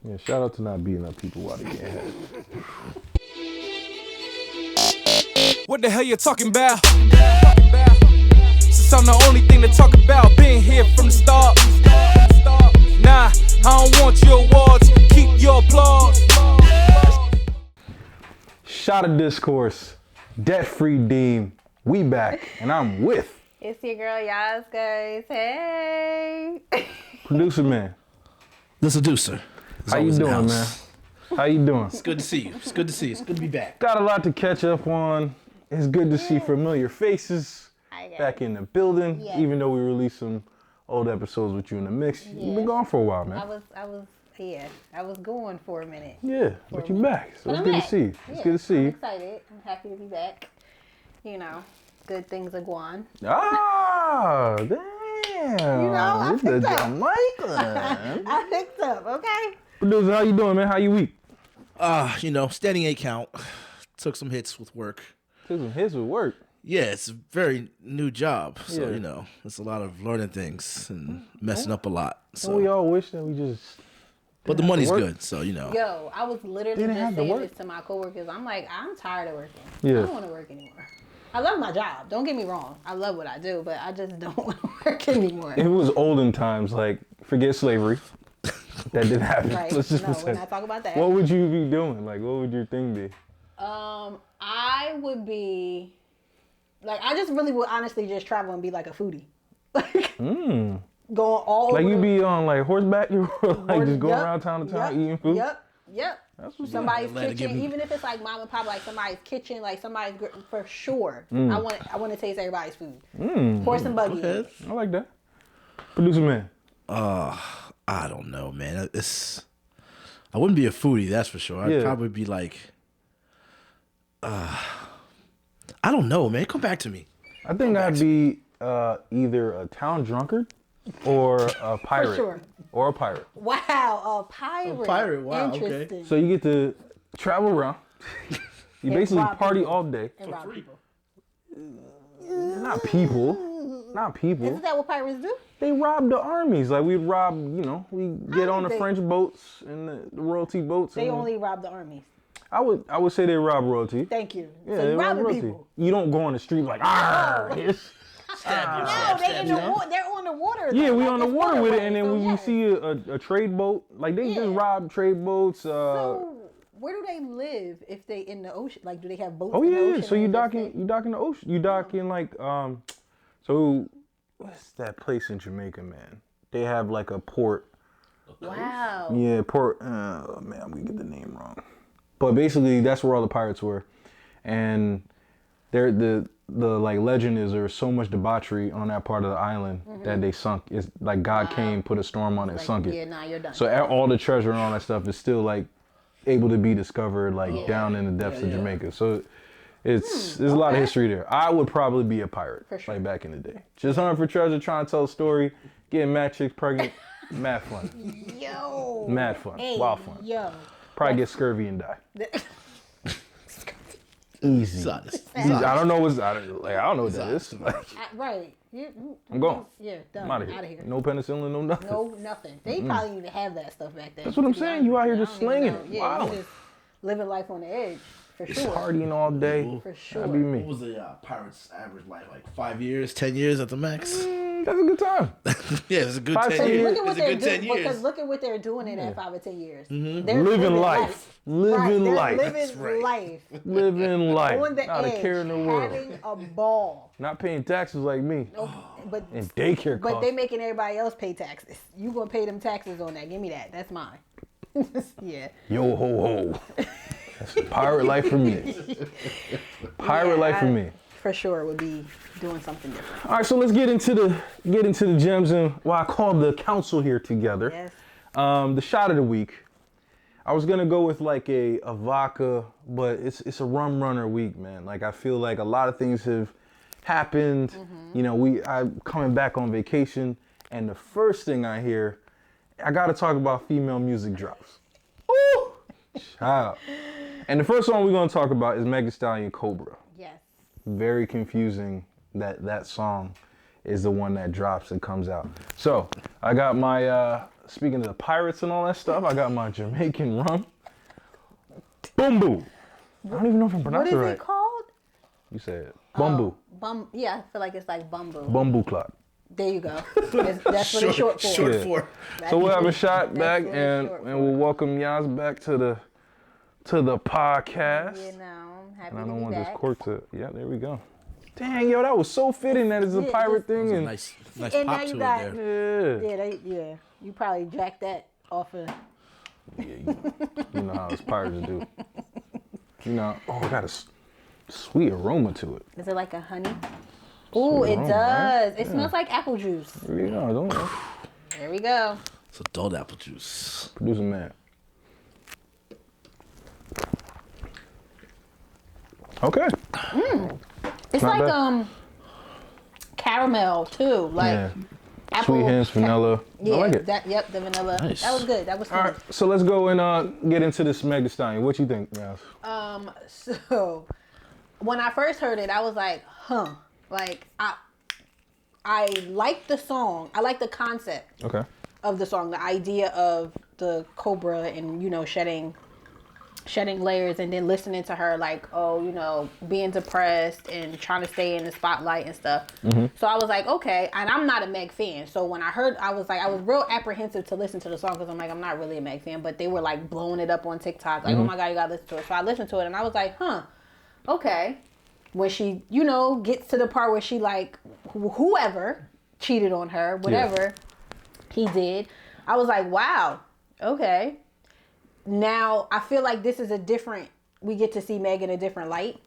Yeah, shout out to not beating up people while they get head. What the hell you talking about? Since I'm the only thing to talk about, been here from the start. Nah, I don't want your awards, keep your applause. Shot of Discourse, Debtfreedeem, we back, and I'm with It's your girl, Yas, guys. Hey. Producer Man. The seducer. How you doing, man? How you doing? It's good to see you. It's good to see you. It's good to be back. Got a lot to catch up on. It's good to see familiar faces back in the building, even though we released some old episodes with you in the mix. You've been gone for a while, man. I was going for a minute. Yeah, but you back, so it's good to see you. It's good to see you. I'm excited. I'm happy to be back. You know, good things are going. Ah, damn. You know, I picked up. Jamaican. I picked up, okay? Producer, how you doing, man? How you week? Steady 8 count. Took some hits with work. Took some hits with work. Yeah, it's a very new job. So, Yeah. it's a lot of learning things and messing up a lot. So, And we all wish that we just... but the money's work. good, so, Yo, I was literally Didn't just have to saying work. this to my coworkers. I'm like, I'm tired of working. Yeah. I don't want to work anymore. I love my job. Don't get me wrong. I love what I do, but I just don't want to work anymore. If it was olden times, like, forget slavery. That didn't happen. Right. Let's just No, we're pretend. not talking about that. What would you be doing? Like, what would your thing be? I would be like, I just really would honestly just travel and be like a foodie. Like, going all Like, over you the- be on, like, horseback? You were, like, just going Yup, around town to town yup, eating food? Yep. That's what's Somebody's Atlanta kitchen, give me- even if it's like mom and pop, like somebody's kitchen, like somebody's for sure. Mm. I want to taste everybody's food. Horse and buggy. okay. I like that. Producer Man. I don't know, man. I wouldn't be a foodie, that's for sure. I'd Yeah. probably be like, I don't know, man. Come back to me. I think I'd be either a town drunkard or a pirate. sure. Or a pirate. Wow, a pirate. A pirate, wow, okay. Interesting. So you get to travel around. You And basically rob party people. all day. And rob people. Not people. Not people. Isn't that what pirates do? They rob the armies. Like, we'd rob, we get on the they- French boats and the royalty boats. They and only rob the armies. I would say they rob royalty. Thank you. Yeah, So they you rob robbing royalty. people. You don't go on the street like, ah. No, they in the water. They're on the water. Yeah, though. we Like, on the it's water with it, and then waterway, when so you yes. see a trade boat, like they just Yeah. rob trade boats. So where do they live if they in the ocean? Like, do they have boats? Oh in the yeah, ocean so you and dock just in the ocean. You dock in like so what's that place in Jamaica, man? They have like a port. Wow. Yeah, port. Oh man, I'm gonna get the name wrong. But basically, that's where all the pirates were, and they're the like legend is there was so much debauchery on that part of the island that they sunk. It's like God came, put a storm on it, and Like, sunk it. yeah, nah, you're done. So all the treasure and all that stuff is still like able to be discovered like down in the depths of Jamaica. So there's a lot of history there. I would probably be a pirate For sure. like back in the day. Just hunting for treasure, trying to tell a story, getting mad chicks pregnant, mad fun, Yo. mad fun, Hey, wild fun. Yo. Probably get scurvy and die. Easy. Son, Easy. I don't know I don't know what that is. Like, Right. I'm going. Yeah, done. I'm out of here. No penicillin, no nothing. No, nothing. They probably didn't even have that stuff back then. That's what I'm to be saying. honest You out with here I just don't even slinging know. it. Yeah, Wow. you just living life on the edge. For Just sure. partying all day. For sure. That'd be me. What was the pirate's average life? Like 5 years, 10 years at the max? That's a good time. Yeah, it's a good 5, 10 10 years. years. Look at what It's a they're good 10 doing. Because years. look at what they're doing in that 5 or 10 years. Mm-hmm. They're Living life. Living They're life. Living That's right. life. Living life. On the Not edge. a care in the world. Having a ball. Not paying taxes like me. But And daycare But costs. they making everybody else pay taxes. You gonna pay them taxes on that? Give me that. That's mine. Yeah. Yo ho ho. That's pirate life for me. Pirate life for me. For sure, would be doing something different. All right, so let's get into the gems and what I call the council here together. Yes. The shot of the week. I was gonna go with like a vodka, but it's a rum runner week, man. Like I feel like a lot of things have happened. You know, I'm coming back on vacation, and the first thing I hear, I gotta talk about female music drops. Ooh, child. And the first one we're gonna talk about is Megan Thee Stallion, Cobra. Yes. Very confusing that song is the one that drops and comes out. So I got my speaking of the pirates and all that stuff, I got my Jamaican rum. Bumbu. I don't even know if I'm What pronouncing is it right. it called? You said bumbu. Yeah, I feel like it's like bumbu. Bumbu clot. There you go. That's what it's short for. Short Yeah. for. So we'll have a shot That's back what it's and short we'll welcome Yas back to the podcast. You know, happy And I to don't be want this back. cork to. Yeah, there we go. Dang, yo, that was so fitting that it's a Yeah, pirate just- thing. And Nice And now pop you to got- it there. yeah. Yeah, you probably jacked that off of. You know how us pirates do. You know, oh, it got a sweet aroma to it. Is it like a honey? Ooh, it aroma, does. right? It smells like apple juice. There you go, don't know. There we go. It's adult apple juice. Producer man. Okay. It's Not like bad. caramel too. Like Yeah. apple. Sweet hints, vanilla. Yeah, I like it. Yep, the vanilla. Nice. That was good. That was All fun. right, so let's go and get into this Megan Thee Stallion. What you think, Yas? So when I first heard it, I was like, huh. Like I like the song. I like the concept Okay. of the song. The idea of the Cobra and, you know, shedding layers, and then listening to her like, oh, you know, being depressed and trying to stay in the spotlight and stuff. So I was like, okay. And I'm not a Meg fan. So when I heard, I was real apprehensive to listen to the song because I'm like, I'm not really a Meg fan. But they were like blowing it up on TikTok. Like, oh my God, you gotta listen to it. So I listened to it and I was like, huh, okay. When she, you know, gets to the part where she like, whoever cheated on her, whatever he did, I was like, wow, okay. Now I feel like this is we get to see Meg in a different light.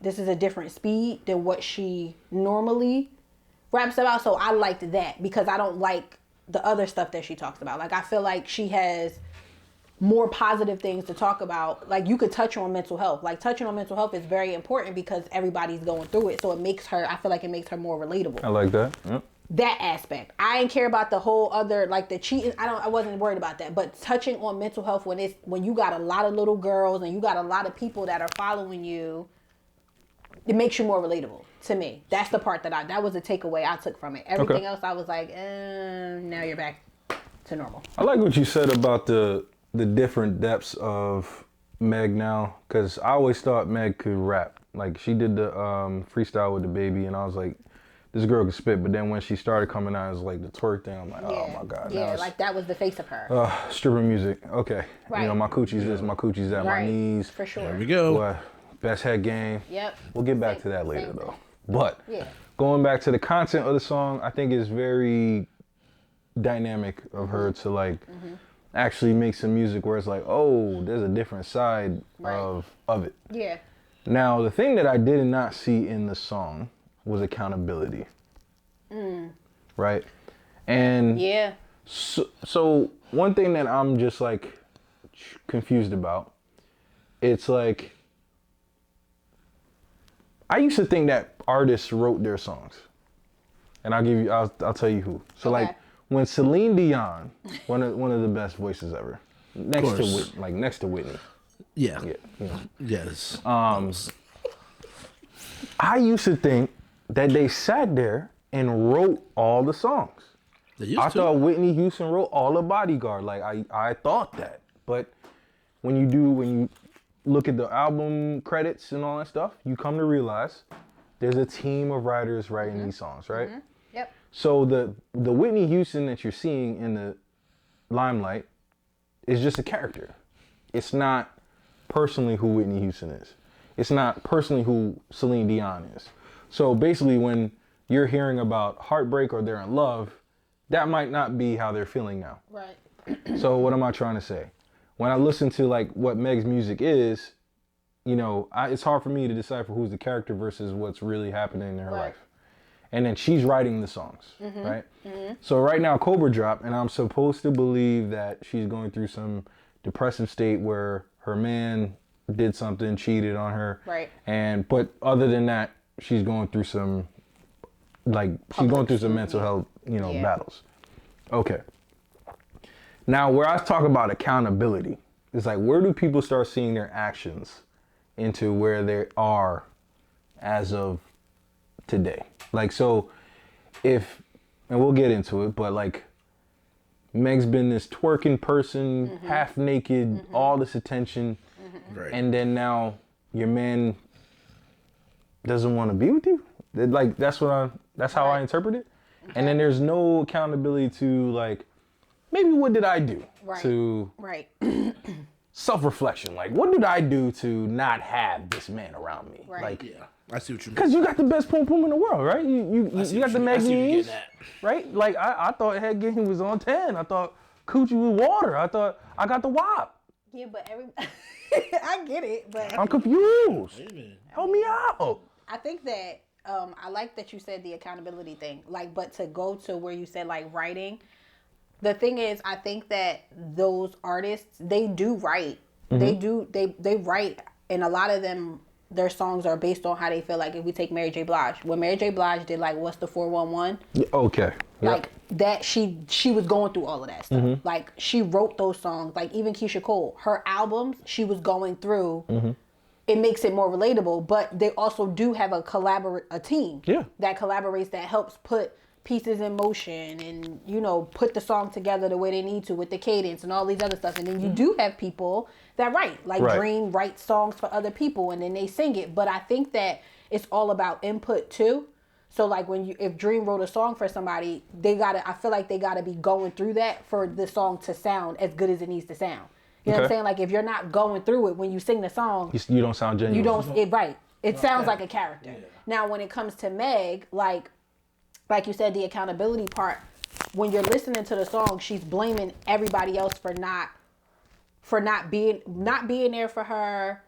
This is a different speed than what she normally raps about. So I liked that because I don't like the other stuff that she talks about. Like, I feel like she has more positive things to talk about. Like, you could touch on mental health. Like, touching on mental health is very important because everybody's going through it. So I feel like it makes her more relatable. I like that. Yep. That aspect. I didn't care about the whole other, like the cheating. I wasn't worried about that. But touching on mental health when you got a lot of little girls and you got a lot of people that are following you, it makes you more relatable to me. That's the part that was a takeaway I took from it. Everything else I was like, now you're back to normal. I like what you said about the different depths of Meg now, because I always thought Meg could rap. Like, she did the freestyle with the baby, and I was like, this girl could spit. But then when she started coming out as like the twerk thing, I'm like, oh my God. Yeah, now like that was the face of her. stripper music. Okay. Right. You know, my coochie's this, my coochie's that, my Right. knees. For sure. There we go. Boy, best head game. Yep. We'll get back Same- to that later same though. thing. But Yeah. going back to the content of the song, I think is very dynamic of her to like actually make some music where it's like, oh, there's a different side Right. of it. Yeah. Now, the thing that I did not see in the song was accountability. Right? And Yeah. so one thing that I'm just like confused about, it's like, I used to think that artists wrote their songs. And I'll tell you who. So Okay. like when Celine Dion, one of the best voices ever, next to Whitney. Yeah. Yeah, you know. Yes. I used to think that they sat there and wrote all the songs. They used I to. thought Whitney Houston wrote all of Bodyguard. Like I thought that. But when you look at the album credits and all that stuff, you come to realize there's a team of writers writing these songs, right? Yep. So the Whitney Houston that you're seeing in the limelight is just a character. It's not personally who Whitney Houston is. It's not personally who Celine Dion is. So basically when you're hearing about heartbreak or they're in love, that might not be how they're feeling now. Right. So what am I trying to say? When I listen to like what Meg's music is, you know, it's hard for me to decipher who's the character versus what's really happening in her Right. life. And then she's writing the songs, right? So right now Cobra dropped, and I'm supposed to believe that she's going through some depressive state where her man did something, cheated on her. Right. But other than that, she's going through some mental health, Yeah. battles. Okay. Now, where I talk about accountability, it's like, where do people start seeing their actions into where they are as of today? Like, so and we'll get into it, but like Meg's been this twerking person, half naked, all this attention, Right. and then now your man doesn't want to be with you. Like that's how I interpret it. And then there's no accountability to like, maybe what did I do to self-reflection? Like, what did I do to not have this man around me? Right. Like, Yeah, I see what you mean. because you got the best pom pom in the world, right? You got the Meg, right? Like I thought head game was on 10. I thought coochie was water. I thought I got the wop. Yeah, but I get it, but I'm confused. Help me out. I think that I like that you said the accountability thing. Like, but to go to where you said like writing, the thing is, I think that those artists, they do write. They write, and a lot of them, their songs are based on how they feel. Like if we take Mary J. Blige, when Mary J. Blige did like What's the 411? Okay. Like that, she was going through all of that stuff. Like she wrote those songs. Like even Keisha Cole, her albums, she was going through. It makes it more relatable, but they also do have a team that collaborates, that helps put pieces in motion and, you know, put the song together the way they need to with the cadence and all these other stuff. And then you do have people that write, like Dream writes songs for other people and then they sing it. But I think that it's all about input too. So like if Dream wrote a song for somebody, I feel like they gotta be going through that for the song to sound as good as it needs to sound. You know what I'm saying? Like if you're not going through it when you sing the song, you don't sound genuine. You don't. It sounds like a character. Yeah. Now when it comes to Meg, like you said, the accountability part. When you're listening to the song, she's blaming everybody else for not being there for her,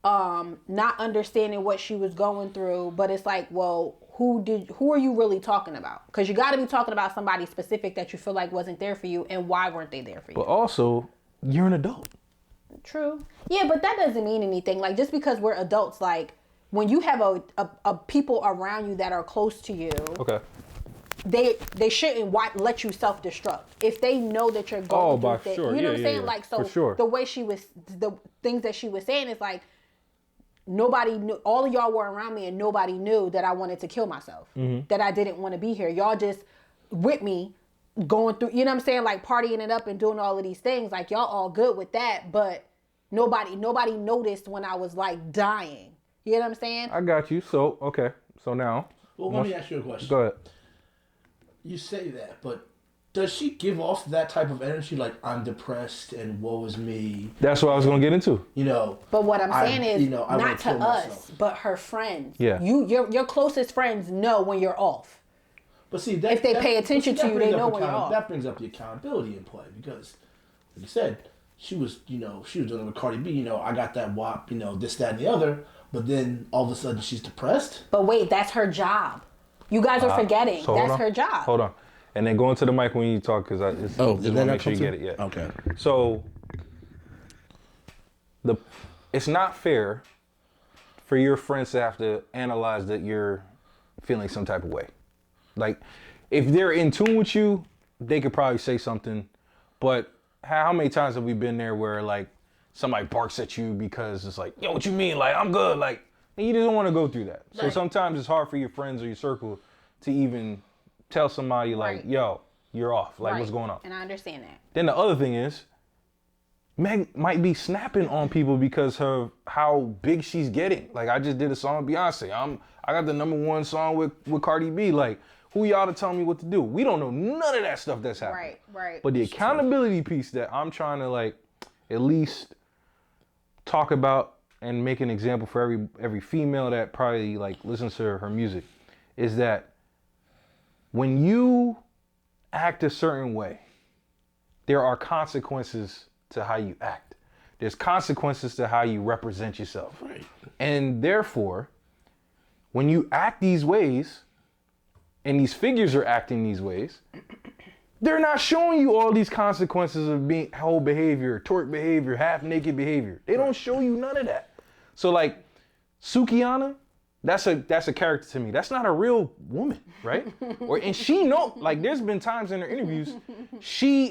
not understanding what she was going through. But it's like, well, who are you really talking about? Because you got to be talking about somebody specific that you feel like wasn't there for you, and why weren't they there for you? But also, you're an adult. True. Yeah, but that doesn't mean anything. Like just because we're adults, like when you have a people around you that are close to you, they shouldn't let you self-destruct if they know that you're going through things. Sure. You know what I'm saying? Yeah. Like so, the way the things that she was saying is like, nobody knew. All of y'all were around me, and nobody knew that I wanted to kill myself. That I didn't want to be here. Y'all just with me. Going through, you know what I'm saying, like partying it up and doing all of these things, like y'all all good with that, but nobody noticed when I was like dying. You know what I'm saying? I got you. So now. Well, let me ask you a question. Go ahead. You say that, but does she give off that type of energy, like I'm depressed and woe is me? That's what I was gonna get into. You know. But what I'm saying is, not to us, myself. but her friends. Yeah. Your closest friends know when you're off. But see, if they pay attention to you, they know when you're off. That brings up the accountability in play because, like you said, she was doing it with Cardi B. You know, I got that WAP. You know, this, that, and the other. But then all of a sudden she's depressed. But wait, that's her job. You guys are forgetting. So that's her job. Hold on, and then go into the mic when you talk because I just want to make sure you get it. Yeah. Okay. So it's not fair for your friends to have to analyze that you're feeling some type of way. Like, if they're in tune with you, they could probably say something. But how many times have we been there where, like, somebody barks at you because it's like, yo, what you mean? Like, I'm good. Like, and you just don't want to go through that. So sometimes it's hard for your friends or your circle to even tell somebody, like, yo, you're off. Like, what's going on? And I understand that. Then the other thing is, Meg might be snapping on people because of how big she's getting. Like, I just did a song with Beyonce. I got the #1 song with Cardi B. Like, who y'all to tell me what to do? We don't know none of that stuff that's happening. Right. But the accountability piece that I'm trying to, like, at least talk about and make an example for every female that probably, like, listens to her music is that when you act a certain way, there are consequences to how you act. There's consequences to how you represent yourself. Right. And therefore, when you act these ways, and these figures are acting these ways, they're not showing you all these consequences of being whole behavior, twerk behavior, half-naked behavior. They don't show you none of that. So like, Sukihana, that's a character to me. That's not a real woman, right? And she like there's been times in her interviews, she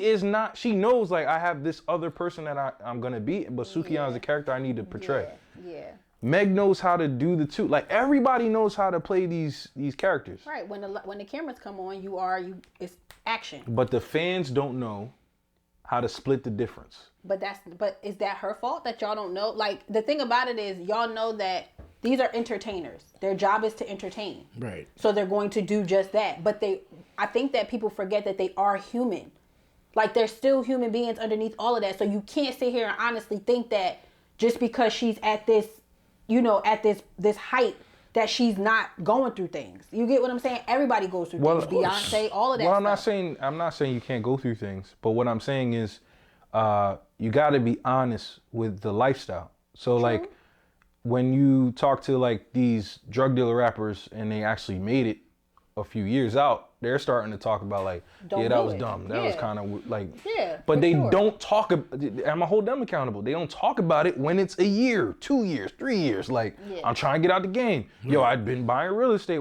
knows like I have this other person that I'm gonna be, but Sukihana's a character I need to portray. Yeah. Meg knows how to do the two. Like everybody knows how to play these characters. Right. When the cameras come on, it's action. But the fans don't know how to split the difference. But is that her fault that y'all don't know? Like the thing about it is y'all know that these are entertainers. Their job is to entertain. Right. So they're going to do just that. But I think that people forget that they are human. Like they're still human beings underneath all of that. So you can't sit here and honestly think that just because she's at this, at this height, that she's not going through things. You get what I'm saying? Everybody goes through things. Beyonce, all of that. Well, stuff. I'm not saying you can't go through things, but what I'm saying is, you got to be honest with the lifestyle. So like, when you talk to like these drug dealer rappers and they actually made it a few years out, they're starting to talk about like, that was dumb. That was kind of like, but they don't talk. I'm gonna hold them accountable. They don't talk about it when it's a year, 2 years, 3 years. Like, I'm trying to get out the game. Yo, I've been buying real estate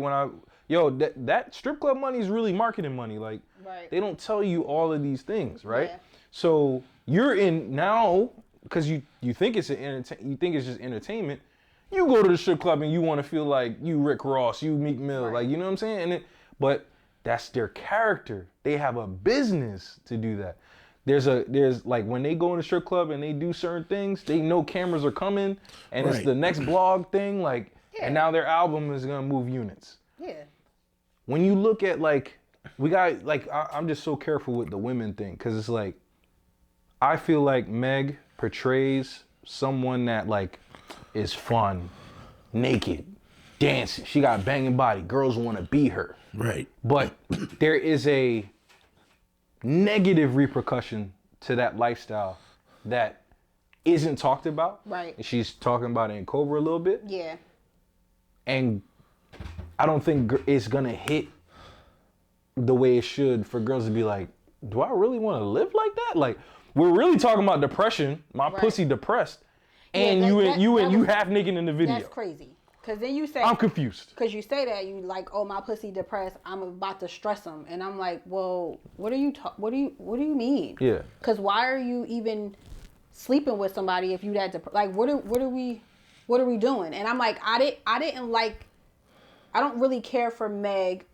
that strip club money is really marketing money. Like, they don't tell you all of these things, right? Yeah. So you're in now because you think it's you think it's just entertainment. You go to the strip club and you want to feel like you Rick Ross, you Meek Mill, like, you know what I'm saying? But that's their character. They have a business to do that. There's like when they go in the strip club and they do certain things, they know cameras are coming and it's the next blog thing, like, and now their album is gonna move units. Yeah. When you look at like, I'm just so careful with the women thing because it's like, I feel like Meg portrays someone that like is fun, naked, dancing. She got a banging body. Girls want to be her. Right. But there is a negative repercussion to that lifestyle that isn't talked about. Right. And she's talking about it in Cobra a little bit. Yeah. And I don't think it's going to hit the way it should for girls to be like, do I really want to live like that? Like, we're really talking about depression. My pussy depressed. And you half naked in the video. That's crazy. Cause then you say I'm confused. Cause you say that you like, oh, my pussy depressed. I'm about to stress him, and I'm like, well, what do you mean? Yeah. Cause why are you even sleeping with somebody if you that like what are we doing? And I'm like, I don't really care for Meg,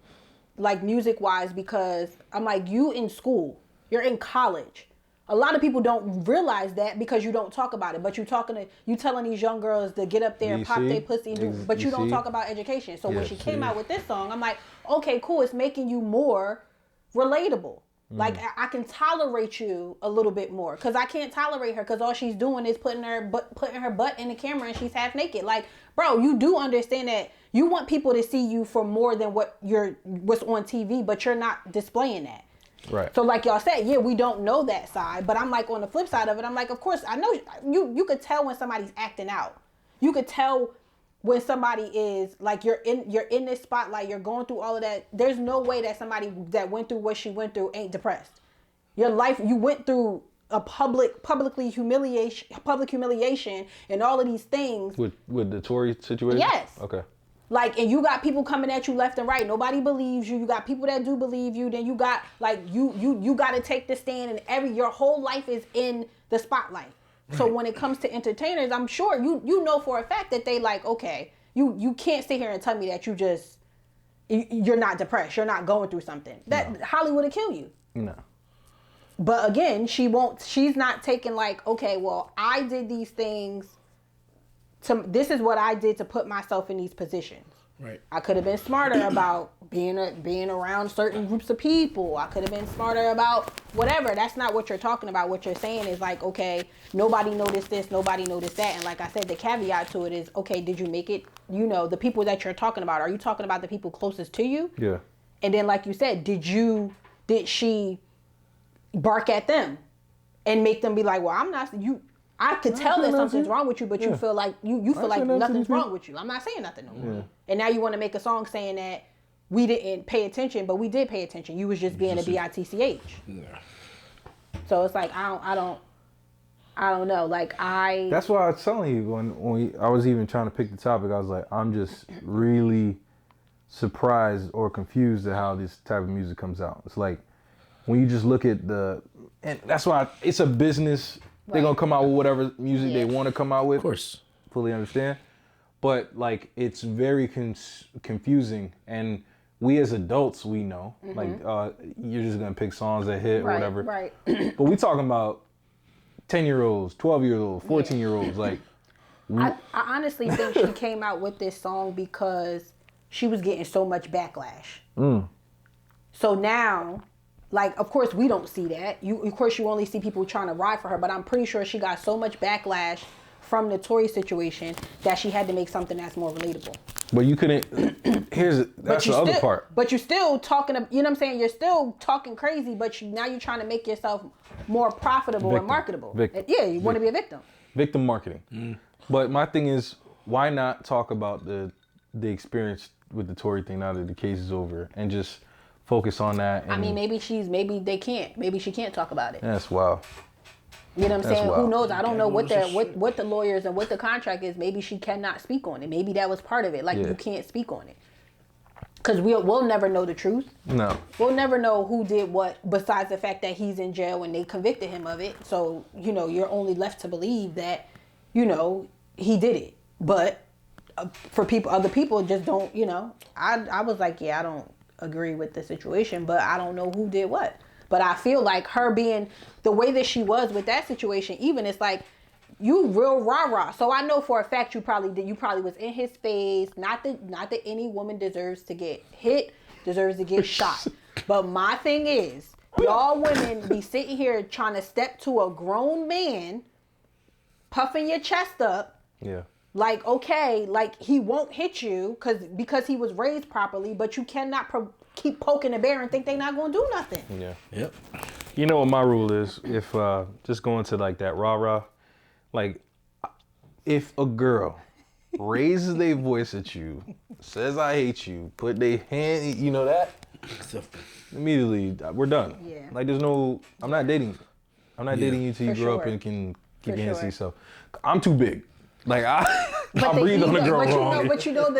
like music wise, because I'm like, you in school, you're in college. A lot of people don't realize that because you don't talk about it. But you telling these young girls to get up there and pop their pussy, but you don't talk about education. So when she came out with this song, I'm like, okay, cool. It's making you more relatable. Like I can tolerate you a little bit more because I can't tolerate her because all she's doing is putting her butt in the camera and she's half naked. Like, bro, you do understand that you want people to see you for more than what's on TV, but you're not displaying that. Right. So like y'all said, yeah, we don't know that side, but I'm like on the flip side of it, I'm like, of course, I know you could tell when somebody's acting out. You could tell when somebody is like, you're in this spotlight, you're going through all of that. There's no way that somebody that went through what she went through ain't depressed. Your life, you went through a public humiliation and all of these things. With the Tory situation? Yes. Okay. Like, and you got people coming at you left and right. Nobody believes you. You got people that do believe you. Then you got like you got to take the stand, and your whole life is in the spotlight. Right. So when it comes to entertainers, I'm sure you know for a fact that they like, okay, you can't sit here and tell me that you're not depressed. You're not going through something. That Hollywood will kill you. No. But again, she's not taking like, okay, well, I did these things. This is what I did to put myself in these positions. Right. I could have been smarter about being around certain groups of people. I could have been smarter about whatever. That's not what you're talking about. What you're saying is like, okay, nobody noticed this, nobody noticed that. And like I said, the caveat to it is, okay, did you make it? The people that you're talking about, are you talking about the people closest to you? Yeah. And then like you said, did she bark at them and make them be like, well, I'm not, I could tell that something's wrong with you, but you feel like you feel like nothing's wrong with you. I'm not saying nothing no more. Yeah. And now you want to make a song saying that we didn't pay attention, but we did pay attention. You was just being a bitch. Yeah. So it's like I don't know. Like That's why I was telling you when I was even trying to pick the topic. I was like, I'm just really surprised or confused at how this type of music comes out. It's like when you just look at and that's why it's a business. They're going to come out with whatever music they want to come out with. Of course. Fully understand. but like it's very confusing, and we as adults, we know, like you're just gonna pick songs that hit or whatever. Right. But we talking about 10-year-olds, 12-year-olds, 14-year-olds, like. I honestly think she came out with this song because she was getting so much backlash. So now, like, of course we don't see that. Of course you only see people trying to ride for her, but I'm pretty sure she got so much backlash from the Tory situation that she had to make something that's more relatable. But you couldn't. That's the other part. But you're still talking. You know what I'm saying? You're still talking crazy, but now you're trying to make yourself more profitable and marketable. Yeah, you want to be a victim. Victim marketing. But my thing is, why not talk about the experience with the Tory thing now that the case is over, and just focus on that? And, I mean, maybe they can't. Maybe she can't talk about it. That's wild. You know what I'm saying? Wild. Who knows? I don't know what the lawyers and what the contract is. Maybe she cannot speak on it. Maybe that was part of it. Like, you can't speak on it. Because we'll never know the truth. No. We'll never know who did what, besides the fact that he's in jail and they convicted him of it. So, you know, you're only left to believe that, you know, he did it. But for other people just don't, you know. I was like, yeah, I don't agree with the situation, but I don't know who did what. But I feel like her being the way that she was with that situation, even it's like, you real rah-rah. So I know for a fact you probably was in his face. Not that any woman deserves to get hit, deserves to get shot. But my thing is, y'all women be sitting here trying to step to a grown man, puffing your chest up. Yeah. Like, okay, like he won't hit you because he was raised properly, but you cannot keep poking the bear and think they're not going to do nothing. Yeah. Yep. You know what my rule is? If just going to like that rah-rah, like if a girl raises their voice at you, says I hate you, put their hand, you know that, immediately we're done. Yeah. Like there's no, I'm not dating you. I'm not dating you till you grow up and can keep your hands to yourself. I'm too big. Like I breathe on the girl wrong. But you know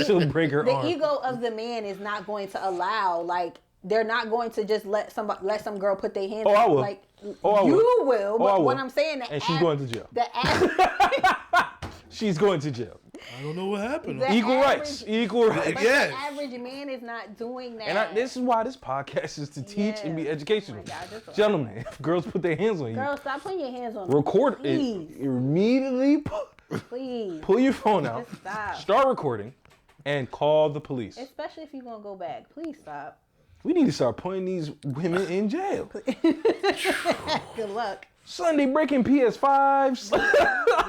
she'll break her arm. The ego of the man is not going to allow, like, they're not going to just let some girl put their hands. Oh, I will. Like, I you will. But I will. what I'm saying, she's going to jail. She's going to jail. I don't know what happened. Equal rights. But the average man is not doing that. And this is why this podcast is to teach and be educational. God, gentlemen, if girls put their hands on you. Girls, stop putting your hands on record me. it immediately. Please. Pull your phone out. Just stop. Start recording and call the police. Especially if you're going to go back. Please stop. We need to start putting these women in jail. Good luck. Son, they breaking PS5s.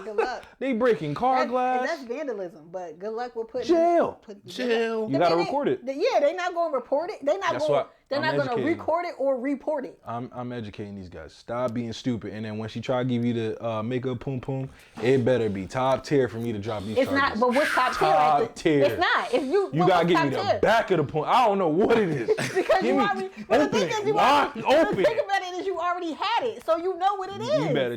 Good luck. They breaking car glass. That's vandalism, but good luck with putting jail. Jail. You gotta record it. Yeah, they're not going to report it. They're not going to record it or report it. I'm educating these guys. Stop being stupid. And then when she try to give you the makeup poom poom, it better be top tier for me to drop these charges. It's not, but what's top tier? Top tier. It's not. If you gotta give me the back of the point. I don't know what it is. Because you already open the thing it. is you Open the it. thing about it is you already had it, so you know what it is. You better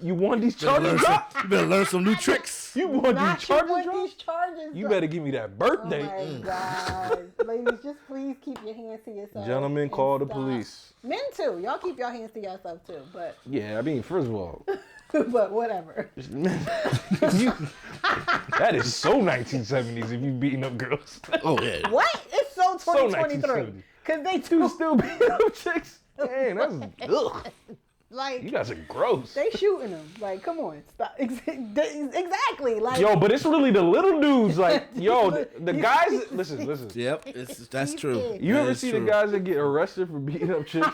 you want these charges dropped? You better learn some new tricks. You want these charges dropped? Charges You better give me that birthday. Oh my God. Ladies, just please keep your hands to yourself. Gentlemen, call the police. Men too. Y'all keep your hands to yourself too. But yeah, I mean, first of all. But whatever. That is so 1970s if you beating up girls. Oh, yeah. What? It's so 2023. Because they two still beating up chicks. Man, that's ugh. Like, you guys are gross. They shooting them. Like, come on, stop. Exactly. Like, yo, but it's really the little dudes. Like, yo, the guys. Listen. Yep, that's true. You ever see the guys that get arrested for beating up chicks?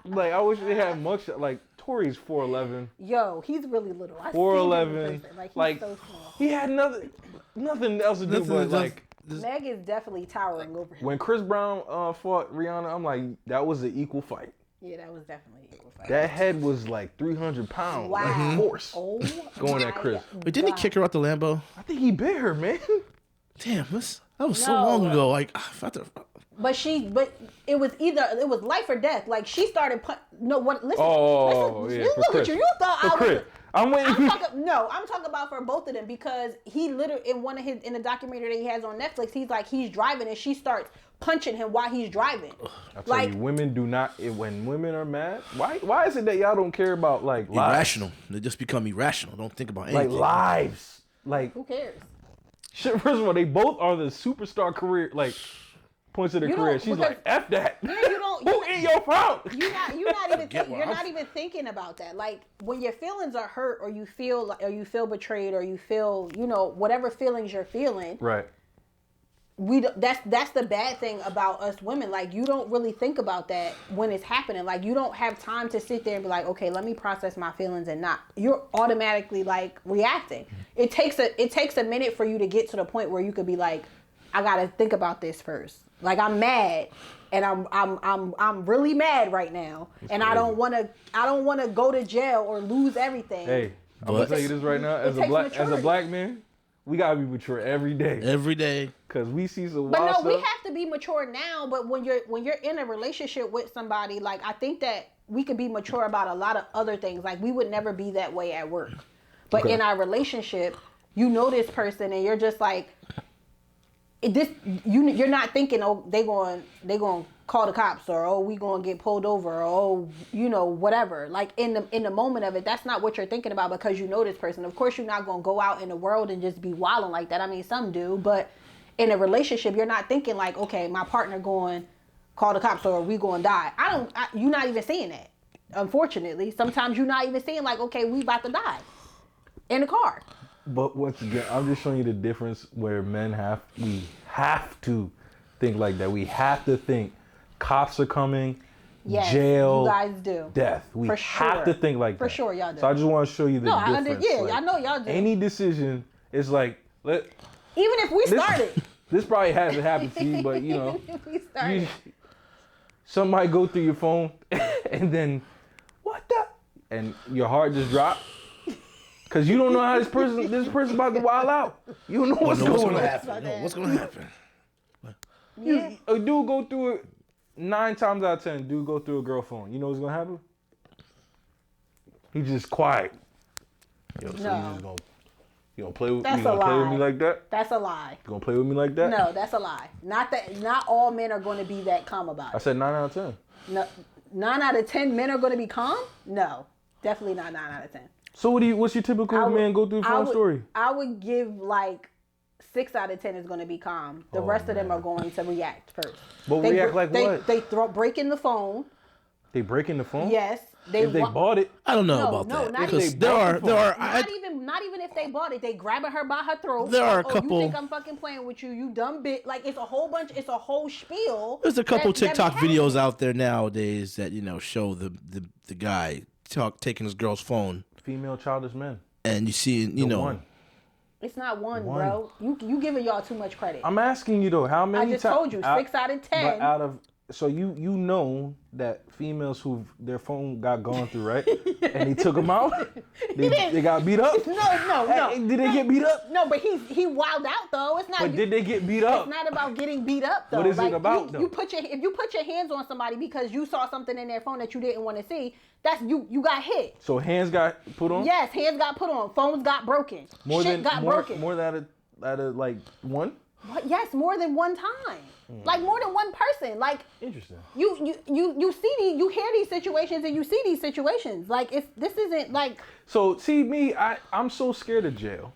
Like, I wish they had much. Like, Tori's 4'11". Yo, he's really little. 4'11". Like, he's so small. He had nothing else to do but like. Meg is definitely towering over him. When Chris Brown fought Rihanna, I'm like, that was an equal fight. Yeah, that was definitely an equal fight. That head was like 300 pounds. Wow. Like force. Oh, going at Chris. Wait, didn't he kick her out the Lambo? I think he bit her, man. Damn, that was so long ago. Like, But it was life or death. Like, she started listen. Oh, listen, yeah, you for look Chris. at you. You thought for I Chris. was. I'm waiting. I'm talking about for both of them because he literally in the documentary that he has on Netflix, he's driving and she starts punching him while he's driving. I tell you, women do not. When women are mad, why is it that y'all don't care about like irrational? They just become irrational. Don't think about anything. Like lives. Like, Who cares? shit, first of all, they both are the superstar career, like, points of their You career. don't- She's because- like, F that. Yeah, you don't. Who in your phone? You're not even you're not even thinking about that. Like when your feelings are hurt, or you feel betrayed, or you feel whatever feelings you're feeling. Right. That's the bad thing about us women. Like you don't really think about that when it's happening. Like you don't have time to sit there and be like, okay, let me process my feelings and not. You're automatically like reacting. It takes a minute for you to get to the point where you could be like, I gotta think about this first. Like I'm mad, and I'm really mad right now, and I don't want to go to jail or lose everything. Hey, I'm gonna tell you this right now. As a black man, we gotta be mature every day. Every day. Cause we see some But wild no, stuff. we have to be mature now. But when you're in a relationship with somebody, like I think that we could be mature about a lot of other things. Like we would never be that way at work, but in our relationship, you know this person, and you're just like. You're not thinking, oh, they going call the cops, or oh, we going to get pulled over, or oh, whatever. Like in the moment of it, that's not what you're thinking about because you know this person. Of course, you're not going to go out in the world and just be wilding like that. I mean, some do, but in a relationship, you're not thinking like, okay, my partner going call the cops, or we going to die. You're not even seeing that. Unfortunately, sometimes you're not even seeing like, okay, we about to die in the car. But once again, I'm just showing you the difference where we have to think like that. We have to think cops are coming, Yes, jail, you guys do. death. We For have sure. to think like that. For sure, y'all do. So I just want to show you the difference. I know y'all do. Any decision is like, Even if we started. This probably hasn't happened to you, but If we started. Somebody go through your phone and then, what the? And your heart just dropped. Cause you don't know how this person about to wild out. You don't know what's going on. What's gonna happen? A dude go through it 9 times out of 10. Dude go through a girl phone. You know what's gonna happen? He just quiet. Yo, so you gonna play with That's me? You gonna a play with lie. me like that? That's a lie. You gonna play with me like that? No, that's a lie. Not all men are going to be that calm about I it. said 9 out of 10. No, 9 out of 10 men are going to be calm? No, definitely not 9 out of 10. So what's your typical man go through phone story? I would give like 6 out of 10 is going to be calm. The rest of them are going to react first. But react like what? They break in the phone. They break in the phone? Yes. If they bought it. I don't know about no, that not because even- there are Not even if they bought it, they grabbing her by her throat. There are a Oh, couple- you think I'm fucking playing with you? You dumb bitch! Like it's a whole spiel. There's a couple that TikTok be happening. videos out there nowadays that show the guy taking his girl's phone, Female childish men. and you see One. It's not one, bro. You giving y'all too much credit. I'm asking you though, how many I just told you 6 out of 10. But out of so you know that females who their phone got gone through, right? And he took them out. They got beat up. No. Did they get beat up? No, but he wilded out though. It's not. But did they get beat up? It's not about getting beat up though. What is it about, though? If you put your hands on somebody because you saw something in their phone that you didn't want to see, that's you got hit. So hands got put on? Yes, hands got put on. Phones got broken. Shit got broken. More than out of like one? What? Yes, more than one time. Like more than one person. Like Interesting. you you hear these situations and you see these situations. Like this isn't like So see me, I'm so scared of jail.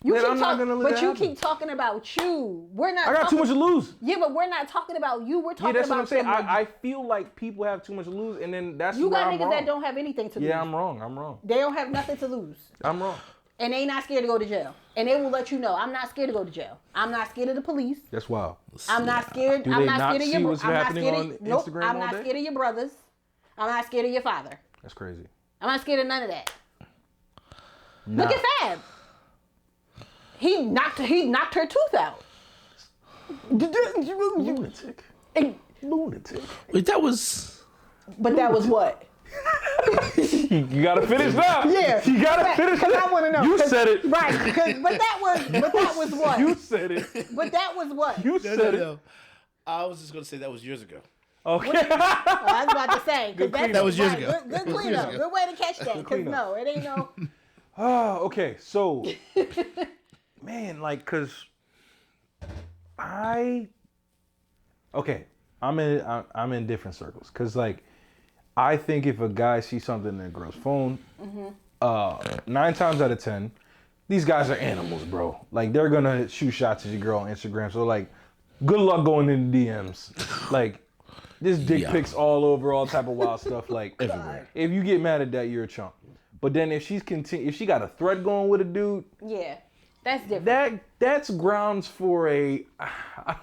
you Man, keep I'm not gonna let but that you happen. keep talking about you. We're not. I got too much to lose. Yeah, but we're not talking about you. We're talking Yeah, that's about what I'm saying. someone- I feel like people have too much to lose, and then that's You where got I'm niggas wrong. that don't have anything to lose. Yeah, I'm wrong. They don't have nothing to lose. I'm wrong. And they not scared to go to jail. And they will let you know, I'm not scared to go to jail. I'm not scared of the police. That's wild. I'm not scared. Do I'm they not not scared of see your what's I'm not happening scared on of, nope, Instagram I'm all not day? scared of your brothers. I'm not scared of your father. That's crazy. I'm not scared of none of that. Nah. Look at Fab. He knocked her tooth out. Lunatic. Lunatic. Wait, that was But that was what? You gotta finish now. Yeah. You gotta finish Because that. I want to know. You said it. Right. But that was what? You said it. But that was what? You said it. I was just gonna say that was years ago. Okay. I was about to say. That was years ago. Good cleanup. Good way to catch that. Because cleanup. no, it ain't no. Oh, okay. So, man, like, cause I'm in different circles. Cause like, I think if a guy sees something in a girl's phone, 9 times out of 10, these guys are animals, bro. Like, they're gonna shoot shots at your girl on Instagram. So, like, good luck going in the DMs. Like, there's dick pics all over, all type of wild stuff. Like, everywhere. If you get mad at that, you're a chump. But then if she got a thread going with a dude, yeah, that's different. That's grounds for I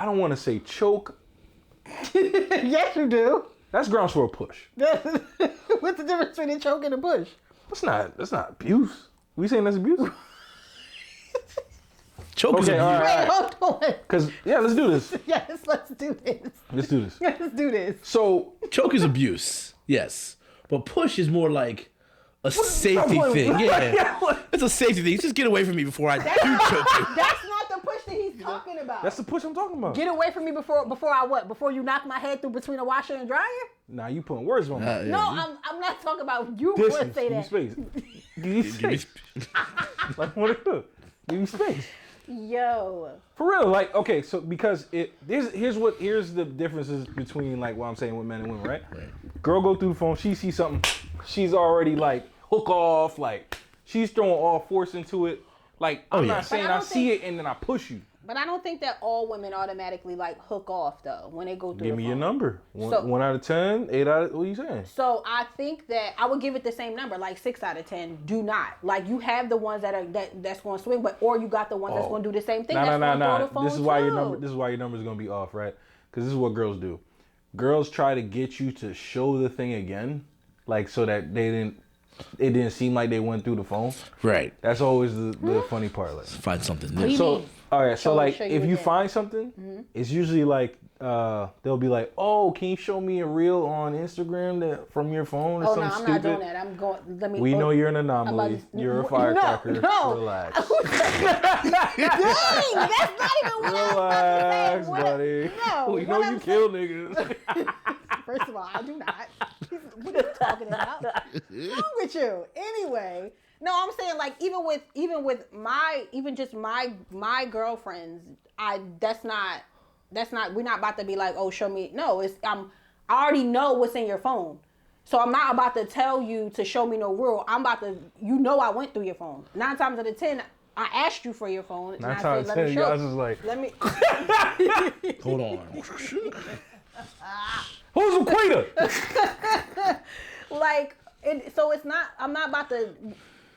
don't want to say choke. Yes, you do. That's grounds for a push. What's the difference between a choke and a push? That's not abuse. We saying that's abuse? Choke is abuse. All right. Wait, hold on. Cause let's do this. Yes, let's do this. Let's do this. Let's do this. So Choke is abuse, yes. But push is more like a safety thing. Yeah. It's a safety thing. Just get away from me before I do choke you. That's not the push that he's talking about. that's the push I'm talking about. Get away from me before I what? Before you knock my head through between a washer and dryer? Nah, you putting words on me. No, I'm not talking about you. Distance. Say Give me that. space. Give me space. Like, what it do? Give me space. Yo. For real, like, okay, so because here's the differences between, like, what I'm saying with men and women, right? Girl go through the phone, she sees something, she's already like hook off, like she's throwing all force into it. Like, I'm not saying I see it and then I push you. But I don't think that all women automatically like hook off though when they go through. Give me your phone. number. One out of 10, 8 out of, what are you saying? So I think that I would give it the same number, like 6 out of 10. Do not. Like, you have the ones that's going to swing, or you got the ones that's going to do the same thing. Nah. This is why your number is going to be off, right? Because this is what girls do. Girls try to get you to show the thing again, like, so that it didn't seem like they went through the phone. Right. That's always the funny part. Like, Find something What do new. you so mean? all right, so like show you if you again. find something, it's usually like they'll be like, "Oh, can you show me a reel on Instagram from your phone or Oh, something no, I'm stupid?" not doing that. I'm going, let me. We know you're an anomaly. You're a firecracker. No. Relax. Dang, that's not even what I was Relax, about to say. buddy. No, We know what you I'm kill niggas. First of all, I do not. What are you talking about? What's wrong with you? Anyway, no, I'm saying like even with my girlfriends, that's not we're not about to be like, oh, show me. No, I already know what's in your phone. So I'm not about to tell you to show me no rule. I'm about to, I went through your phone. 9 times out of 10, I asked you for your phone. 9 times out of 10, you guys is like, let me. Hold on. who's Equator? Like, so it's not, I'm not about to,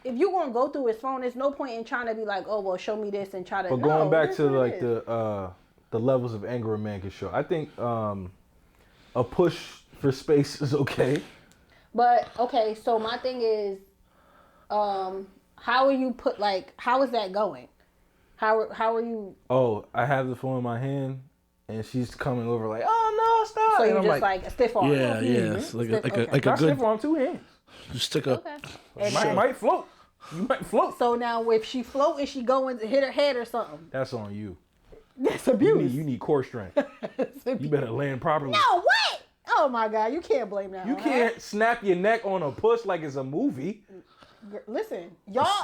if you're going to go through his phone, there's no point in trying to be like, oh, well, show me this and try to. But going back to like the levels of anger a man can show, I think a push for space is okay. But, okay, so my thing is, how is that going? How are you? Oh, I have the phone in my hand, and she's coming over like, oh no, stop! So and you I'm just like stiff arm? Yeah, yes. Like a not good. stiff arm, 2 hands. Just stick a. Okay. And Might float. You might float. so now, if she float, is she going to hit her head or something? That's on you. That's abuse. You need core strength. You better land properly. No, what? Oh my God, you can't blame that. You on can't snap your neck on a push like it's a movie. her. Listen, y'all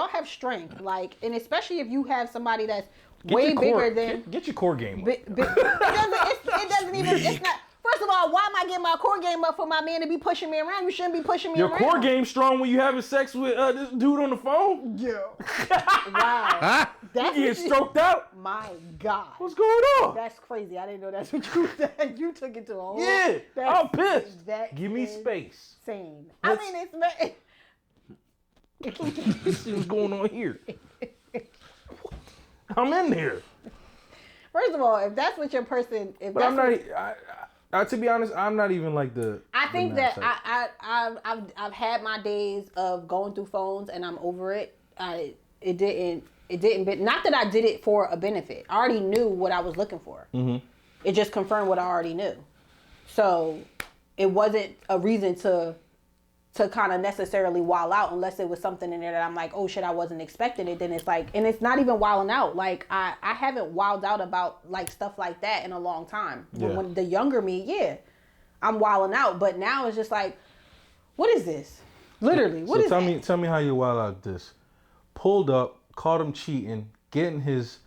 have strength, like, and especially if you have somebody that's way bigger than. Get your core game up. It doesn't even. It's not. First of all, why am I getting my core game up for my man to be pushing me around? You shouldn't be pushing me Your around. core game strong when you having sex with this dude on the phone? Yeah. Wow. Huh? That's You get stroked out? My God. What's going on? That's crazy. I didn't know that's what you said. You took it to a whole. Yeah, That's I'm pissed. that Give me is space. Insane. Let's- I mean, Let's see what's going on here. I'm in there. first of all, if that's what your person, if But that's I'm not. what- To be honest, I'm not even like the. I think the mad that type. I've had my days of going through phones and I'm over it. It didn't. Not that I did it for a benefit. I already knew what I was looking for. Mm-hmm. It just confirmed what I already knew. So it wasn't a reason to kind of necessarily wild out unless it was something in there that I'm like, oh shit, I wasn't expecting it. Then it's like, and it's not even wilding out. Like I haven't wilded out about like stuff like that in a long time. Yeah. When the younger me, yeah, I'm wilding out. But now it's just like, what is this? Literally, what is that? Tell me how you wild out this. Pulled up, caught him cheating, getting his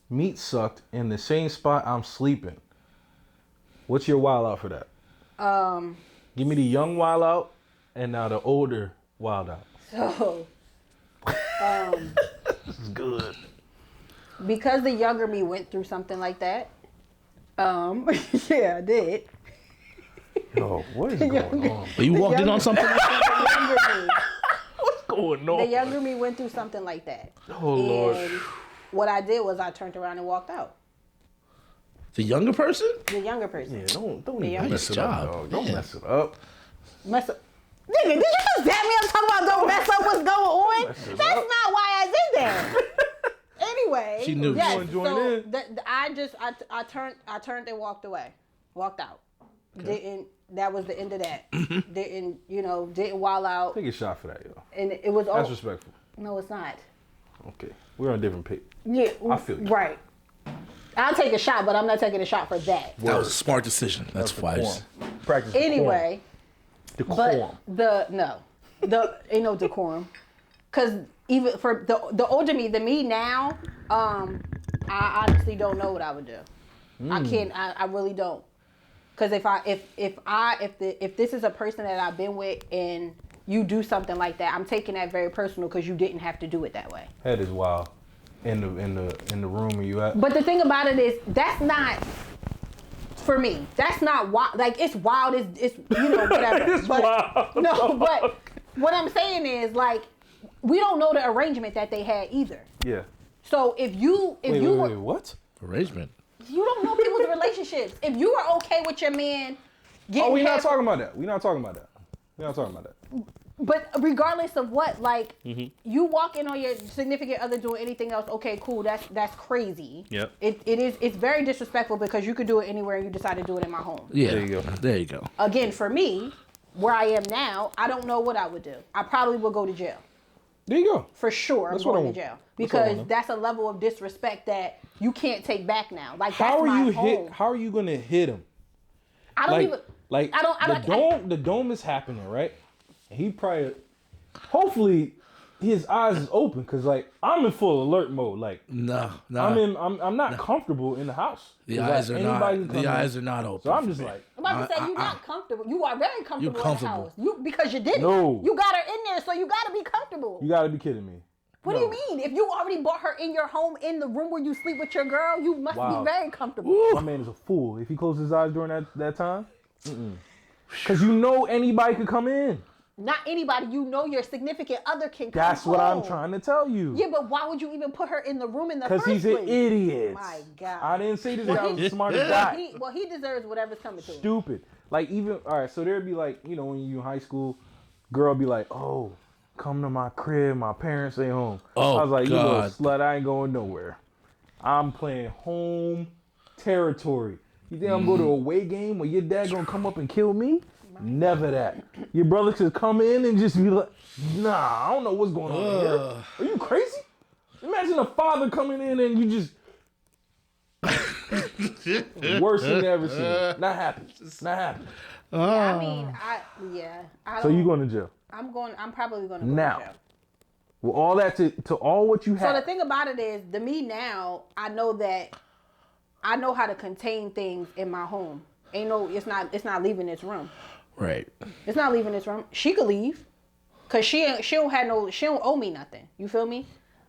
meat sucked in the same spot I'm sleeping. What's your wild out for that? Give me the young wild out and now the older wild out. So, This is good. because the younger me went through something like that, yeah, I did. Yo, what is going on? But you walked in on something like that? The younger me, What's going on? the younger me went through something like that. Oh, Lord. And what I did was I turned around and walked out. The younger person? The younger person. Yeah, don't Yeah. even mess it Nice up, job. dog. Don't Yeah. mess it up. Mess up. Nigga, did you just dab me up talking about don't mess up what's going on? Mess it That's up. not why I did that. Anyway, She knew. Yes, You wanna join so in? I turned and walked away, walked out. Didn't. That was the end of that. Didn't wall out, Take a shot for that, yo. and it was. That's Oh, respectful. no, it's not. Okay, we're on a different page. Yeah, I feel you. Right. I'll take a shot, but I'm not taking a shot for that. That was a smart decision. That's why. Practice. Anyway, decorum. but ain't no decorum, cause even for the older me, the me now, I honestly don't know what I would do. I can't. I really don't. Cause if this is a person that I've been with and you do something like that, I'm taking that very personal because you didn't have to do it that way. Head is wild. In the room where you at. But the thing about it is, that's not for me. That's not wild. Like, it's wild. It's whatever. It's but, wild. No, but what I'm saying is, like, we don't know the arrangement that they had either. Yeah. So if you Wait, what? Arrangement. you don't know people's relationships. If you are okay with your man getting Oh, we're not head- talking about that. We're not talking about that. But regardless of what, like, you walk in on your significant other doing anything else, okay, cool, that's crazy. Yep. It's very disrespectful because you could do it anywhere and you decide to do it in my home. Yeah. There you go. There you go. Again, for me, where I am now, I don't know what I would do. I probably would go to jail. There you go. For sure, That's I'm what I going to want. jail. That's what I Because want. that's a level of disrespect that you can't take back now. Like, that's How are my you home. How are you gonna hit him? I don't even... The dome is happening, right? And he probably, hopefully, his eyes is open because like I'm in full alert mode. Like No. I'm not comfortable in the house. The 'Cause, eyes like, are anybody not. can come The in. eyes are not open. So I'm for just me. like, I'm about to say, you're not comfortable. You are very comfortable, You're comfortable. in the house. Because you did it. No. You got her in there, so you got to be comfortable. you gotta be kidding me. What do you mean? If you already brought her in your home, in the room where you sleep with your girl, you must Wow. be very comfortable. My man is a fool. If he closes his eyes during that time, because you know anybody could come in. Not anybody. You know your significant other can come That's what I'm home. trying to tell you. Yeah, but why would you even put her in the room in the first Because place? he's an idiot. My God. I didn't say this guy was the smartest guy. He deserves whatever's coming to him. Stupid. Like even all right. So there'd be like when you in high school, girl be like, "Oh, come to my crib. My parents ain't home." Oh, I was like, "You little God. slut. I ain't going nowhere. I'm playing home territory. You think I'm going to a away game where your dad gonna come up and kill me? Never that. Your brother could come in and just be like, nah, I don't know what's going on here. Are you crazy? Imagine a father coming in and you just worst thing I ever seen. Not happy. Not happy. I mean, I So don't, you going to jail I'm probably going to go now? to jail. With all that to all what you So have. the thing about it is, the me now, I know how to contain things in my home. It's not leaving this room. Right. It's not leaving this room. She could leave, cause she don't owe me nothing. You feel me?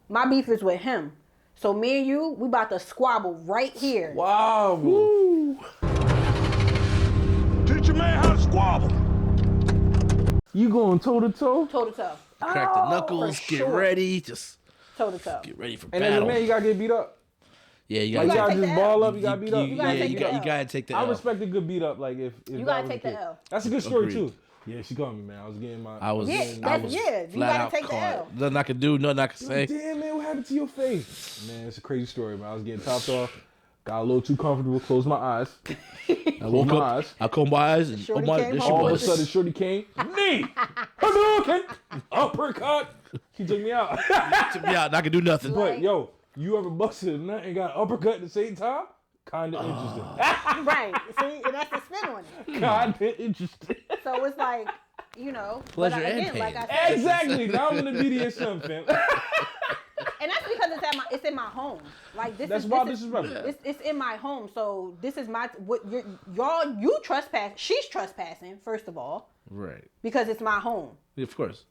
My beef is with him. So me and you, we about to squabble right here. Wow. Teach your man how to squabble. You going toe to toe? Toe to toe. Crack the knuckles. for Get sure. ready. Just Toe to toe. get ready for And as a battle. man, you gotta get beat up. Yeah, you Like, you gotta. gotta take just the ball L. up. You gotta beat up. You gotta take the L. You gotta take the I L. respect a good beat up. Like if You that gotta was take the the case. L. That's a good story Agreed. too. Yeah, she called me, man. I was getting my. I was. Yeah, I that's- was yeah, you flat gotta out take the caught. L. Nothing I could do. Nothing I could say. Damn, man, what happened to your face? Man, it's a crazy story, man. I was getting topped off. Got a little too comfortable. Closed my eyes. I woke my up. eyes. I closed my eyes and Shorty oh my, came there she home. All of a was. sudden, Shorty came. Knee. Hadouken. Uppercut. She took me out. Took me out and I could do nothing. But yo, you ever busted a nut and got an uppercut at the same time? Kinda interesting. Right. See, and that's the spin on it. Kinda interesting. So it's like, Pleasure but and again, pain. like I said, Exactly. Now I'm in the BDSM, fam. and that's because it's in my home. Like this That's is why this this is is relevant. it's in my home. So this is you trespass. She's trespassing first of all Right. because it's my home. Of course.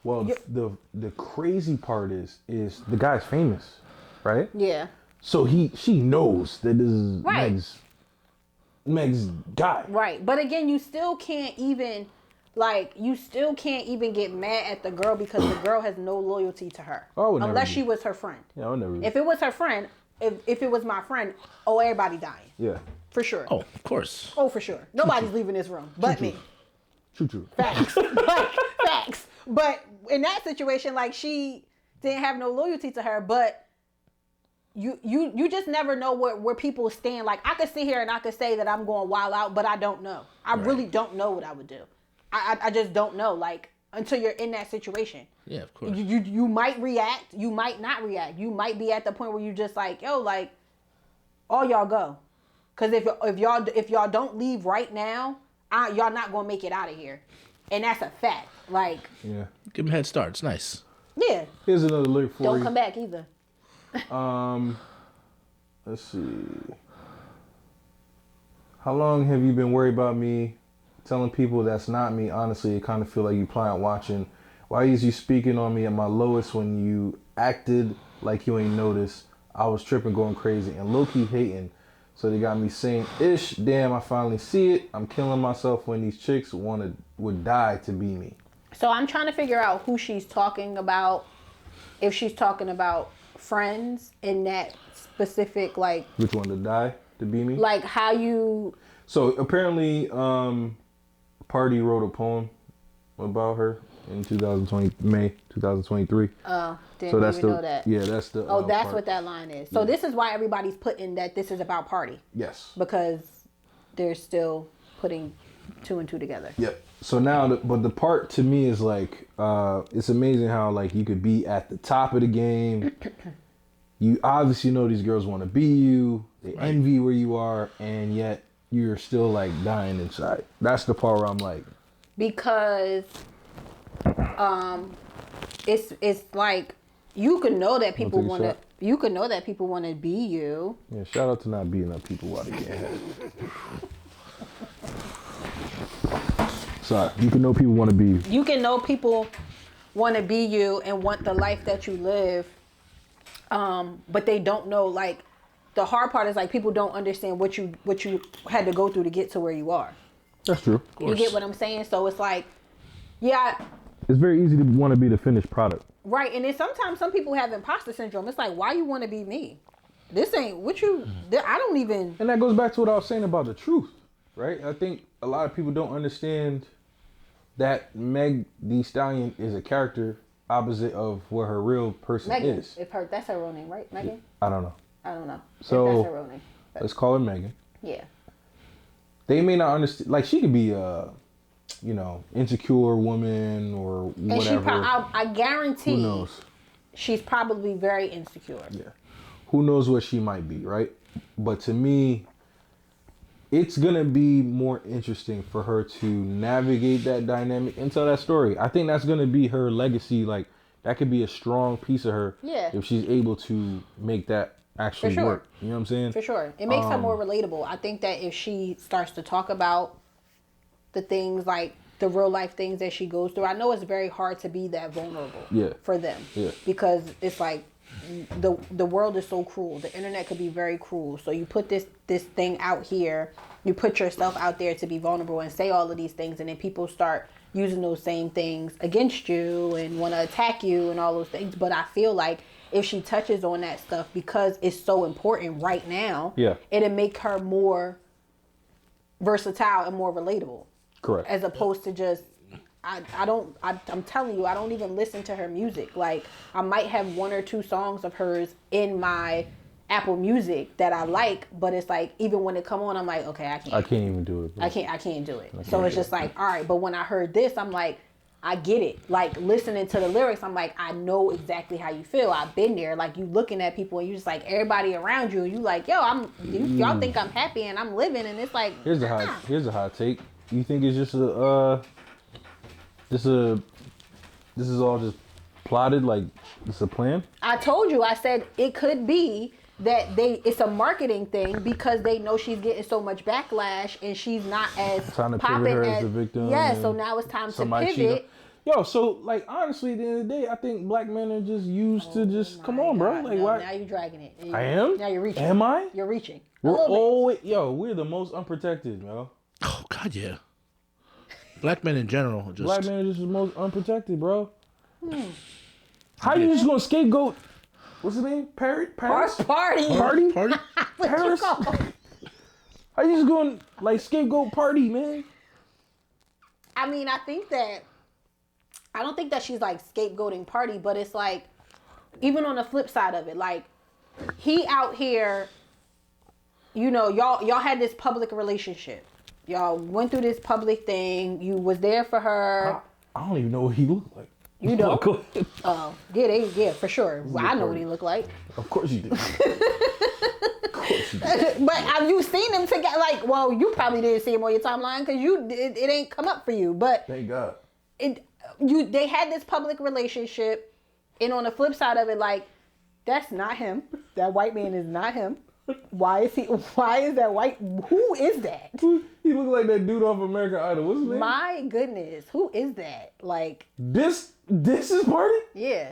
Well, the crazy part is the guy's famous, right? Yeah. So she knows that this is Right. Meg's guy. Right. But again, you still can't even get mad at the girl because the girl has no loyalty to her. I would never unless do. she was her friend. Yeah, I would never. If it was her friend, if it was my friend, everybody dying. Yeah. For sure. Oh, of course. Oh, for sure. Nobody's leaving this room but me. True. Facts. Facts. But in that situation, like, she didn't have no loyalty to her, but you just never know where people stand. Like, I could sit here and I could say that I'm going wild out, but I don't know. I really don't know what I would do. I just don't know, like, until you're in that situation. Yeah, of course. You might react, you might not react. You might be at the point where you just like, yo, like, all y'all go. Because if y'all don't leave right now, y'all not going to make it out of here. And that's a fact. Like, Yeah. Give him a head start. It's nice. yeah. Here's another lyric for you. Don't come back either. Let's see. How long have you been worried about me? Telling people that's not me. Honestly, it kind of feel like you plan watching. Why is you speaking on me at my lowest when you acted like you ain't noticed? I was tripping, going crazy, and low-key hating. So they got me saying, ish, damn, I finally see it. I'm killing myself when these chicks would die to be me. So I'm trying to figure out who she's talking about. If she's talking about friends in that specific, like... Which one to die to be me? Like, how you... So apparently, PARDI wrote a poem about her in May 2023. Oh, didn't So that's even the know that. yeah, that's the. Oh, that's part. what that line is. So this is why everybody's putting that this is about PARDI. Yes. Because they're still putting two and two together. Yep. So now, but the part to me is like, it's amazing how like you could be at the top of the game. You obviously know these girls want to be you. They envy where you are, and yet you're still like dying inside. That's the part where I'm like, because it's like you can know that people want to. You can know that people want to be you. yeah. Shout out to not beating up people while they get head. Sorry, you can know people want to be you. You can know people want to be you and want the life that you live, but they don't know. Like, the hard part is like people don't understand what you had to go through to get to where you are. That's true. You get what I'm saying? So it's like, yeah. It's very easy to want to be the finished product. Right, and then sometimes some people have imposter syndrome. It's like, why you want to be me? This ain't what you. I don't even. And that goes back to what I was saying about the truth, right? I think a lot of people don't understand that Megan Thee Stallion is a character opposite of what her real person Megan. is. That's her real name, right? Megan? I don't know. I don't know. So, if that's her real name. But let's call her Megan. yeah. They may not understand. Like, she could be a, insecure woman or whatever. And I guarantee. Who knows? She's probably very insecure. Yeah. Who knows what she might be, right? But to me, it's going to be more interesting for her to navigate that dynamic and tell that story. I think that's going to be her legacy. Like, that could be a strong piece of her. Yeah. If she's able to make that actually For sure. work. You know what I'm saying? For sure. It makes her more relatable. I think that if she starts to talk about the things, like the real life things that she goes through, I know it's very hard to be that vulnerable for them. Yeah. Because it's like the world is so cruel. The internet could be very cruel. So you put this thing out here, you put yourself out there to be vulnerable and say all of these things, and then people start using those same things against you and want to attack you and all those things. But I feel like if she touches on that stuff, because it's so important right now, it'll make her more versatile and more relatable. Correct. As opposed to just, I'm telling you, I don't even listen to her music. Like, I might have one or two songs of hers in my Apple Music that I like, but it's like, even when it come on, I'm like, okay, I can't even do it. Bro. I can't do it. So it's just like, all right. But when I heard this, I'm like, I get it. Like, listening to the lyrics, I'm like, I know exactly how you feel. I've been there. Like, you looking at people and you just like, everybody around you, and you like, yo, y'all think I'm happy and I'm living, and it's like, here's a hot take. You think it's just this is all just plotted, like it's a plan? I told you, I said it could be that it's a marketing thing because they know she's getting so much backlash and she's not as trying to popping pivot her as the victim. Yeah, so now it's time to pivot. Yo, so like honestly, at the end of the day, I think black men are just used to just come on, bro. Like no, why? Now you're dragging it. I am. Now you're reaching. Am I? You're reaching. We're always we're the most unprotected, yo. Oh God, yeah. Black men in general, just Black men are just the most unprotected, bro. How you just gonna scapegoat? What's his name? Paris? Party. Party? party. What you Paris? call? How you just going like scapegoat party, man? I mean, I don't think that she's like scapegoating Party, but it's like, even on the flip side of it, like he out here, you know, y'all had this public relationship. Y'all went through this public thing. You was there for her. I don't even know what he looked like. You know? Go ahead. Yeah, for sure. I know what he looked like. Of course you did. Of course you did. But have you seen them together? Like, well, you probably didn't see him on your timeline because it ain't come up for you. But Thank God. they had this public relationship, and on the flip side of it, like, that's not him. That white man is not him. Why is that white? Who is that? He looked like that dude off American Idol. What's his name? My goodness, who is that? Like, This is Party? yeah.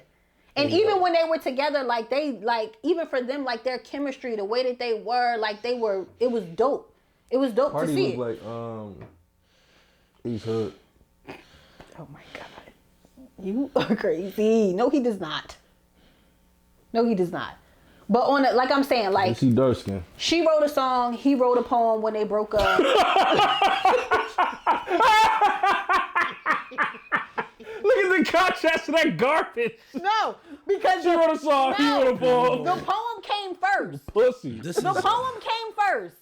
And even when they were together, like even for them, like their chemistry, the way that they were, like it was dope. It was dope Party to see. looked like East Hood. Oh my God. You are crazy. No, he does not. No, he does not. But on it, like I'm saying, like Is he dark skin? she wrote a song, he wrote a poem when they broke up. Look at the contrast to that garbage. No, because She wrote a song, he wrote a poem. The poem came first. Pussy. This The is poem came first.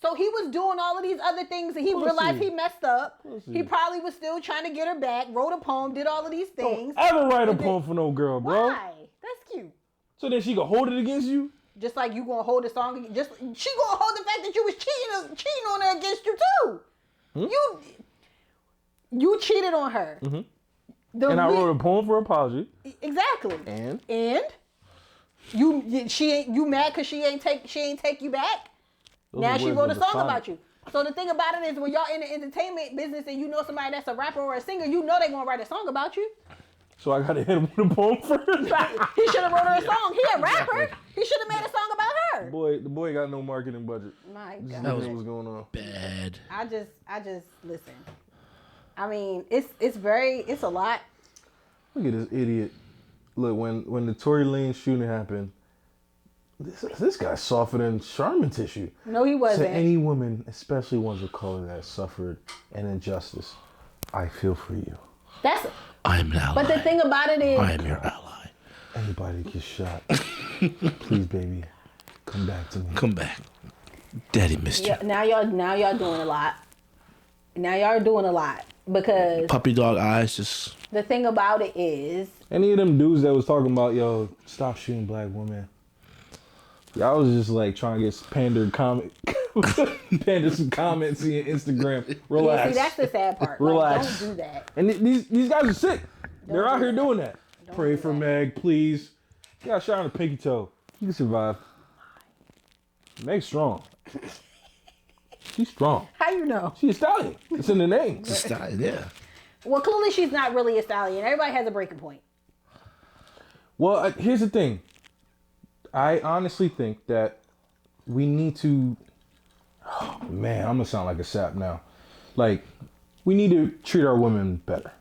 So he was doing all of these other things and he realized he messed up. He probably was still trying to get her back, wrote a poem, did all of these things. Don't ever write a poem for no girl, bro. Why? That's cute. So then she can hold it against you? Just like you gonna hold the song, she gonna hold the fact that you was cheating on her against you too. You cheated on her. And I wrote a poem for apology. Exactly. And you mad because she ain't take you back. Now she wrote a song about you. So the thing about it is, when y'all in the entertainment business and you know somebody that's a rapper or a singer, you know they gonna write a song about you. so I gotta hit him with a poem first. He should have wrote her a song. He a rapper. He should have made a song about her. The boy got no marketing budget. My Just God. looking at what's going on. bad. I just listen. I mean, it's a lot. Look at this idiot. Look, when the Tory Lanez shooting happened, this guy's softer than Charmin tissue. No, he wasn't. To any woman, especially ones of color that suffered an injustice, I feel for you. That's. I am an ally. But the thing about it is, I am your ally. Anybody gets shot, please, baby, come back to me. Come back. Daddy missed you. yeah, now y'all doing a lot. Now y'all doing a lot because Puppy dog eyes just. the thing about it is, Any of them dudes that was talking about, yo, stop shooting black women. Y'all was just like trying to get pander some comments in Instagram. Relax. yeah, see, that's the sad part. Relax. Like, don't do that. And these guys are sick. They're out do here that. doing that. Pray do for that. Meg, please. You got shot on the pinky toe. You can survive. Meg's strong. She's strong. How you know? She's a stallion. It's in the name. Yeah. Well, clearly she's not really a stallion. Everybody has a breaking point. Well, here's the thing. I honestly think that we need to. Oh, man, I'm gonna sound like a sap now. Like, we need to treat our women better.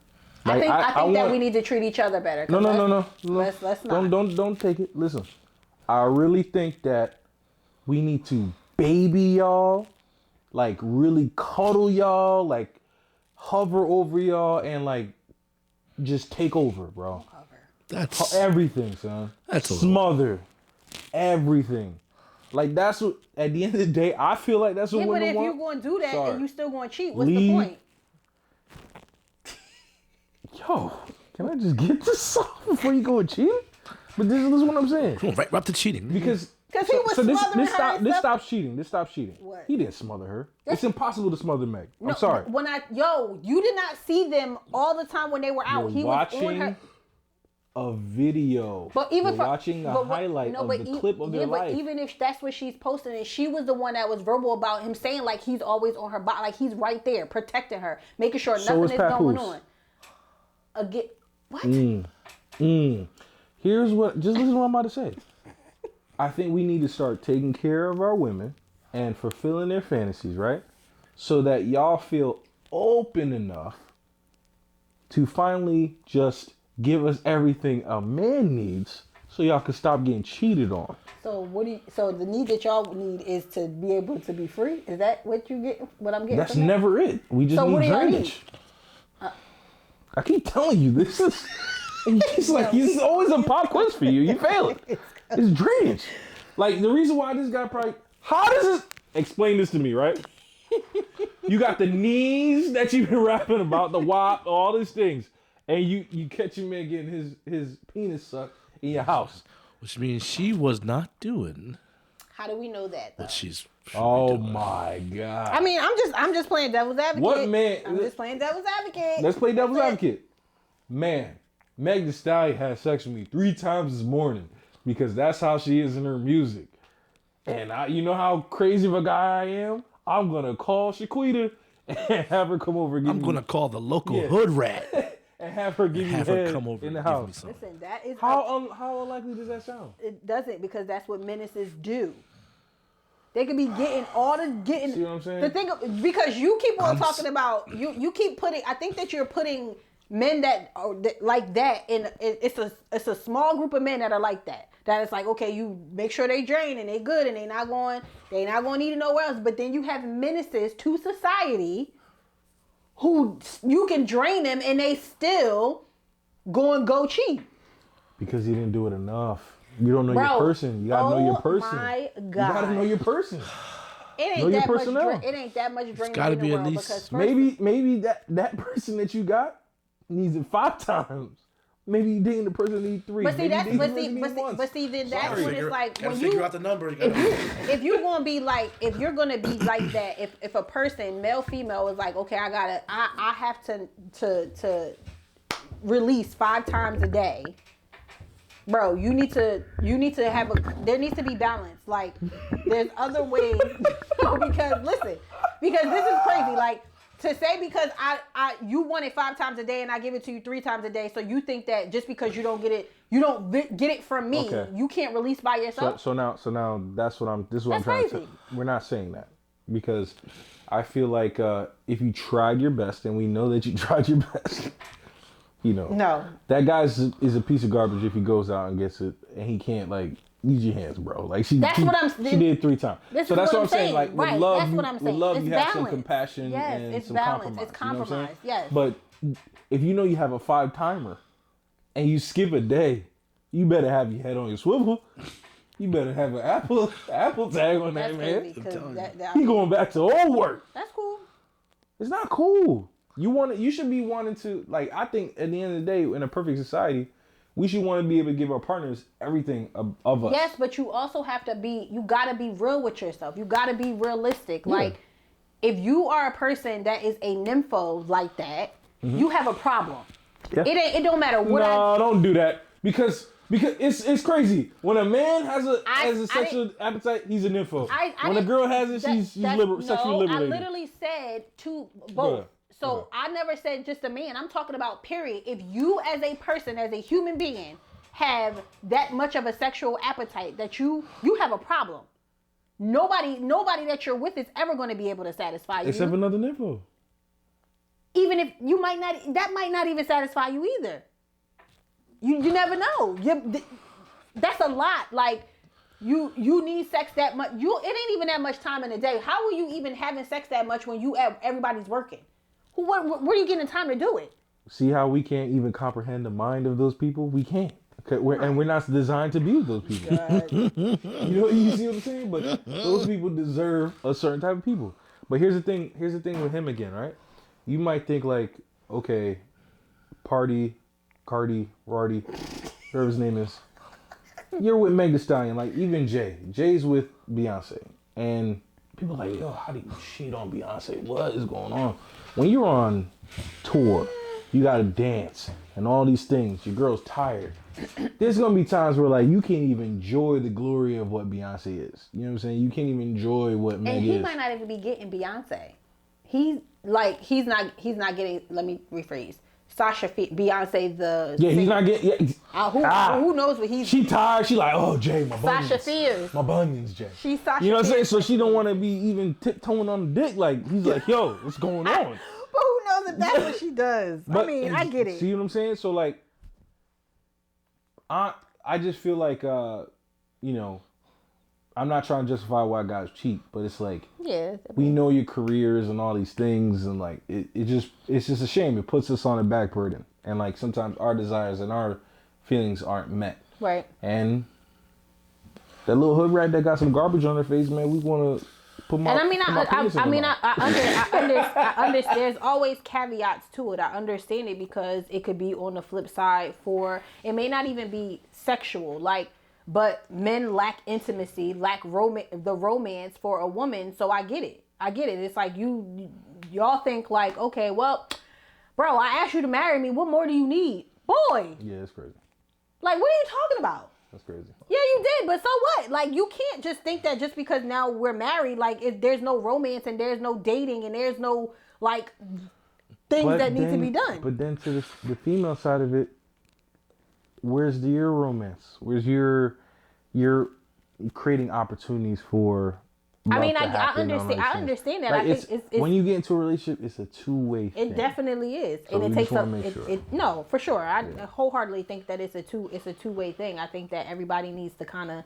I Like, think that want- we need to treat each other better. No. Let's not. Don't take it. Listen, I really think that we need to baby y'all, like really cuddle y'all, like hover over y'all, and like just take over, bro. That's Everything, son. That's a smother everything. Like that's what. At the end of the day, I feel like that's what Yeah, but women if want. you're going to do that Sorry. and you still going to cheat, what's the Leave. point? Yo, can I just get this off before you go and cheat? But this is what I'm saying. right up to cheating. Because Because he was smothering her and this stuff. stops cheating. What? He didn't smother her. It's impossible to smother Meg. I'm sorry. You did not see them all the time when they were out. You're He was on her. watching a video. But even You're watching a highlight of the clip of their life. But even if that's what she's posting, and she was the one that was verbal about him saying like he's always on her body, like he's right there protecting her, making sure So nothing is is going Papoose. on. What? Here's what. Just listen to what I'm about to say. I think we need to start taking care of our women and fulfilling their fantasies, right? So that y'all feel open enough to finally just give us everything a man needs, so y'all can stop getting cheated on. So so the need that y'all need is to be able to be free? Is that what you get? What I'm getting? That's never it. We just need drainage. I keep telling you, this is. It's like it's always a pop quiz for you. You fail it. It's drainage. Like the reason why this guy probably. How does this? Explain this to me, right? You got the knees that you've been rapping about, the WAP, all these things, and you catch your man getting his penis sucked in your house, which means she was not doing. How do we know that? Though? What she's. Oh my God! I mean, I'm just playing devil's advocate. What man? I'm just playing devil's advocate. Let's play devil's advocate. Man, Megan Thee Stallion had sex with me 3 times this morning because that's how she is in her music. And you know how crazy of a guy I am? I'm going to call Shaquita and have her come over and give I'm going to call the local hood rat. And have her give me head come over in the and house. Give me some. Listen, that is... How unlikely does that sound? It doesn't, because that's what menaces do. They could be getting all the getting... See what I'm saying? The thing, because you keep on talking about... You keep putting... I think that you're putting men that are like that in... It's a small group of men that are like that. That it's like, okay, you make sure they drain and they good and they not going to need it nowhere else. But then you have menaces to society who you can drain them and they still go cheat. Because you didn't do it enough. You don't know your person. You gotta know your person. Oh my God. You gotta know your person. It know ain't your that personnel. much. It ain't that much drainage. It's gotta in be the at world, least because maybe that person that you got needs it 5 times. Maybe you dating the person that need 3. But see, then that's Sorry. when it's like Gotta when figure you out the number. if you're gonna be like that, if a person, male, female, is like, okay, I have to release 5 times a day, bro. You need to have there needs to be balance. Like, there's other ways. because this is crazy. Like, to say because you want it 5 times a day and I give it to you 3 times a day, so you think that just because you don't get it from me, you can't release by yourself. So now this is what I'm trying to say. We're not saying that, because I feel like if you tried your best, and we know that you tried your best, no, that guy is a piece of garbage if he goes out and gets it and he can't use your hands, bro. Like she did 3 times. So that's what I'm saying. Like, with love, you have some compassion and some compromise. It's compromise. Yes. But if you know you have a 5 timer and you skip a day, you better have your head on your swivel. You better have an Apple tag on that, man. He going back to old work. That's cool. It's not cool. You should be wanting to, I think at the end of the day, in a perfect society, we should want to be able to give our partners everything of us. Yes, but you also have to you gotta be real with yourself. You gotta be realistic. Yeah. Like, if you are a person that is a nympho like that, you have a problem. Yeah. It don't matter what. No, don't do that. Because it's crazy. When a man has a sexual appetite, he's a nympho. When a girl has it, she's sexually liberated. I literally said to both. Bruh. So I never said just a man. I'm talking about period. If you as a person, as a human being, have that much of a sexual appetite, that you have a problem. Nobody that you're with is ever going to be able to satisfy you. Except another nympho. Even if that might not even satisfy you either. You never know. That's a lot. Like, you need sex that much. It ain't even that much time in a day. How are you even having sex that much when everybody's working? Where are you getting time to do it? See how we can't even comprehend the mind of those people? We can't. We're not designed to be with those people. You see what I'm saying? But those people deserve a certain type of people. But here's the thing with him again, right? You might think okay, PARDI, Cardi, Rardy, whatever his name is. You're with Megan Thee Stallion, even Jay's with Beyonce. And people are like, yo, how do you cheat on Beyonce? What is going on? When you're on tour, you gotta dance and all these things. Your girl's tired. There's gonna be times where you can't even enjoy the glory of what Beyonce is. You know what I'm saying? You can't even enjoy what Meg is. And he might not even be getting Beyonce. He's not getting. Let me rephrase. Beyonce the Yeah, he's singer. not getting. Yeah, who knows what he's She tired. She like, oh Jay, my bunions. Sasha Fierce. My bunions, Jay. She's Sasha You know what I'm saying? Fierce. So she don't want to be even tiptoeing on the dick. Like he's like, yo, what's going on? But who knows if that's what she does? I mean, I get it. See what I'm saying? So like, I just feel like you know, I'm not trying to justify why guys cheat, but it's like, Yeah. we know your careers and all these things, and like it's just a shame. It puts us on a back burden, and like sometimes our desires and our feelings aren't met. Right. And that little hood rat that got some garbage on her face, man, we want to put my. And I mean, I understand. There's always caveats to it. I understand it because it could be on the flip side for it may not even be sexual, like. But men lack intimacy, lack the romance for a woman. So I get it. It's like y'all think like, okay, well, bro, I asked you to marry me. What more do you need? Boy. Yeah, that's crazy. Like, what are you talking about? That's crazy. Yeah, you did. But so what? Like, you can't just think that just because now we're married, like, if there's no romance and there's no dating and there's no, like, things that need to be done. But then to the female side of it, where's your romance? Where's you're creating opportunities for love to happen I understand that. Like I think it's when you get into a relationship, it's a two-way thing. It definitely is, So and we it just takes wanna make sure. no, for sure. I wholeheartedly think that it's a two-way thing. I think that everybody needs to kind of,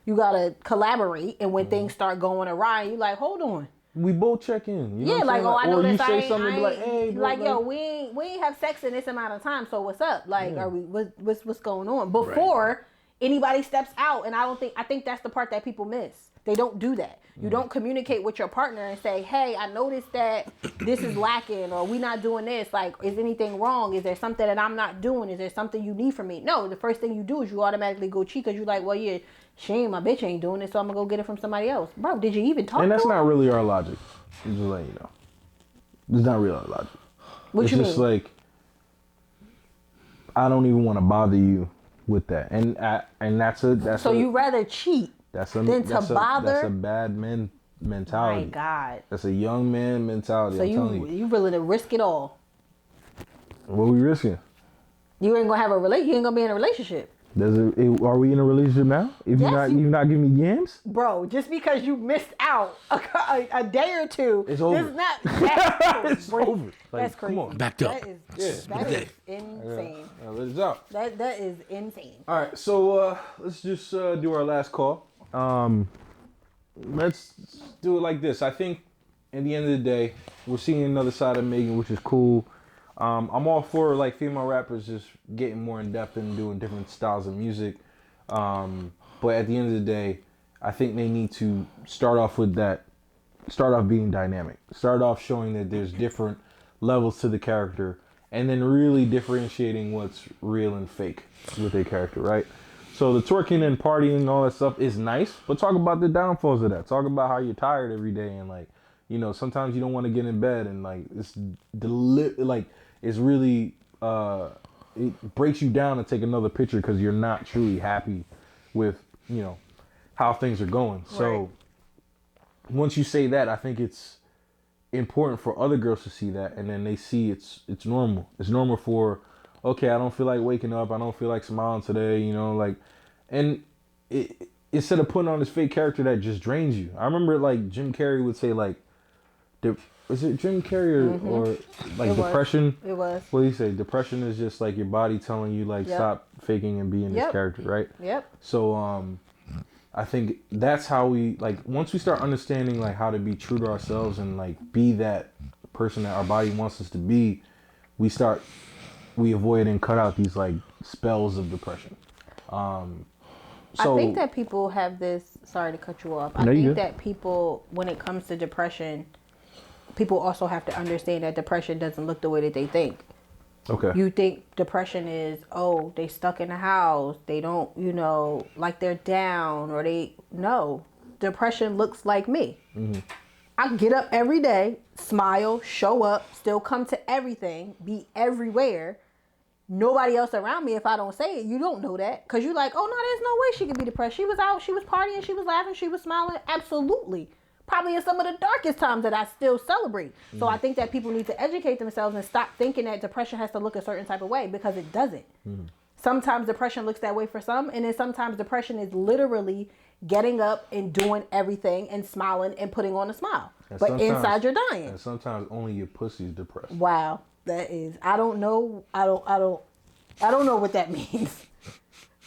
you gotta collaborate, and when things start going awry, you like, hold on. We both check in. You know Yeah, what I'm like, saying? I know or this. you say I ain't, something I be like, ain't- hey, bro, like, yo, we ain't have sex in this amount of time. So what's up? Like, are we? What's going on? Before anybody steps out, and I think that's the part that people miss. They don't do that. You don't communicate with your partner and say, hey, I noticed that this is lacking, or we not doing this. Like, is anything wrong? Is there something that I'm not doing? Is there something you need from me? No, the first thing you do is you automatically go cheat because you're like, well, yeah, my bitch ain't doing it, so I'm gonna go get it from somebody else. Bro, did you even talk And to that's her? not really our logic. I'm just letting you know. It's not really our logic. What It's you just mean? like, I don't even want to bother you with that. And that's So you rather cheat than to bother? That's a bad mentality. My God. That's a young man mentality. So I'm telling you willing to risk it all? What are we risking? You ain't gonna have you ain't gonna be in a relationship. Are we in a relationship now? If Yes, you're not giving me yams? Bro, just because you missed out a day or two, It's over. It's over. Like, That's crazy. come on. Backed up. That is insane. Let it out. That is insane. All right, so let's just do our last call. Let's do it like this. I think at the end of the day, we're seeing another side of Megan, which is cool. I'm all for like female rappers just getting more in depth and doing different styles of music. But at the end of the day, I think they need to start off being dynamic. Start off showing that there's different levels to the character, and then really differentiating what's real and fake with their character, right? So the twerking and partying and all that stuff is nice, but talk about the downfalls of that. Talk about how you're tired every day, and like, you know, sometimes you don't want to get in bed, and like it's really it breaks you down to take another picture because you're not truly happy with, you know, how things are going. So once you say that, I think it's important for other girls to see that, and then they see it's normal. It's normal for, okay, I don't feel like waking up, I don't feel like smiling today, you know, like, and instead of putting on this fake character that just drains you. I remember like Jim Carrey would say like, is it Jim Carrey or like depression? It was. What do you say? Depression is just like your body telling you like, stop faking and being this character, right? Yep. So I think that's how we, like, once we start understanding like how to be true to ourselves and like be that person that our body wants us to be, we avoid and cut out these like spells of depression. So I think that people have this, sorry to cut you off. I No, you think good. that people, when it comes to depression, people also have to understand that depression doesn't look the way that they think. Okay. You think depression is, oh, they stuck in the house, they don't, you know, like they're down, or no. Depression looks like me. Mm-hmm. I get up every day, smile, show up, still come to everything, be everywhere. Nobody else around me, if I don't say it, you don't know that. Because you're like, oh, no, there's no way she could be depressed. She was out, she was partying, she was laughing, she was smiling. Absolutely. probably in some of the darkest times that I still celebrate. So I think that people need to educate themselves and stop thinking that depression has to look a certain type of way, because it doesn't. Sometimes depression looks that way for some, and then sometimes depression is literally getting up and doing everything and smiling and putting on a smile. But inside you're dying. And sometimes only your pussy's depressed. Wow. That is, I don't know what that means.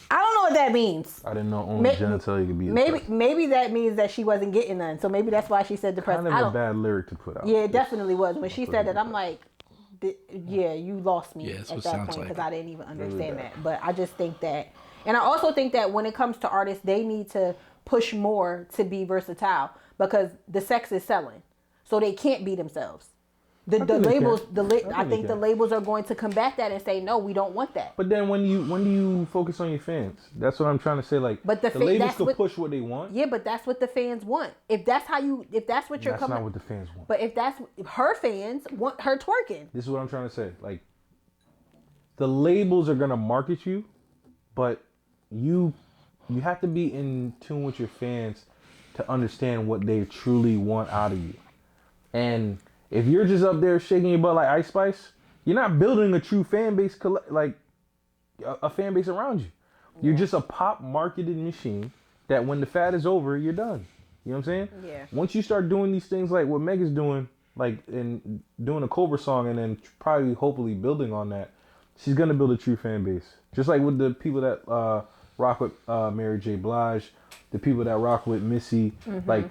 I don't know what that means. I didn't know only genitalia could be depressed. Maybe that means that she wasn't getting none. So maybe that's why she said depressed. Kind of a bad lyric to put out. Yeah, it definitely was. When she said that, I'm like, yeah, you lost me Yeah, that's at what that sounds point, because like. I didn't even understand that. But I just think that, and I also think that when it comes to artists, they need to push more to be versatile, because the sex is selling, so they can't be themselves. The labels, I think the labels are going to combat that and say, no, we don't want that. But then when do you focus on your fans? That's what I'm trying to say. Like, but the labels can push what they want. Yeah, but that's what the fans want. If that's what you're that's not what the fans want. But if that's her fans want her twerking. This is what I'm trying to say. Like, the labels are gonna market you, but you have to be in tune with your fans to understand what they truly want out of you. And if you're just up there shaking your butt like Ice Spice, you're not building a true fan base, like a fan base around you. You're just a pop marketed machine that when the fad is over, you're done. You know what I'm saying? Yeah. Once you start doing these things like what Meg is doing, like in doing a Cobra song and then probably hopefully building on that, she's gonna build a true fan base. Just like with the people that rock with Mary J. Blige, the people that rock with Missy, like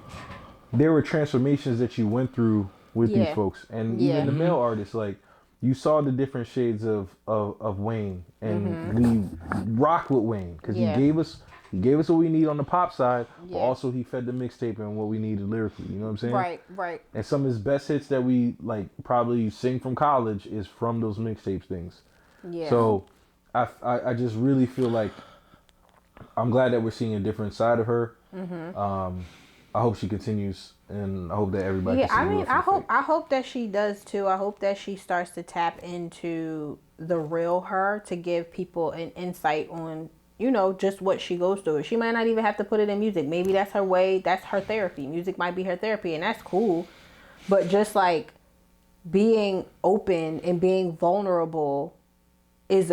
there were transformations that you went through with these folks, and even the male artists, like you saw the different shades of Wayne, and we rock with Wayne because he gave us what we need on the pop side, but also he fed the mixtape and what we needed lyrically. You know what I'm saying? Right. And some of his best hits that we like probably sing from college is from those mixtape things. Yeah. So I just really feel like I'm glad that we're seeing a different side of her. I hope she continues, and I hope that everybody. Yeah, I mean, I hope that she does too. I hope that she starts to tap into the real her to give people an insight on, you know, just what she goes through. She might not even have to put it in music. Maybe that's her way. That's her therapy. Music might be her therapy, and that's cool. But just like being open and being vulnerable is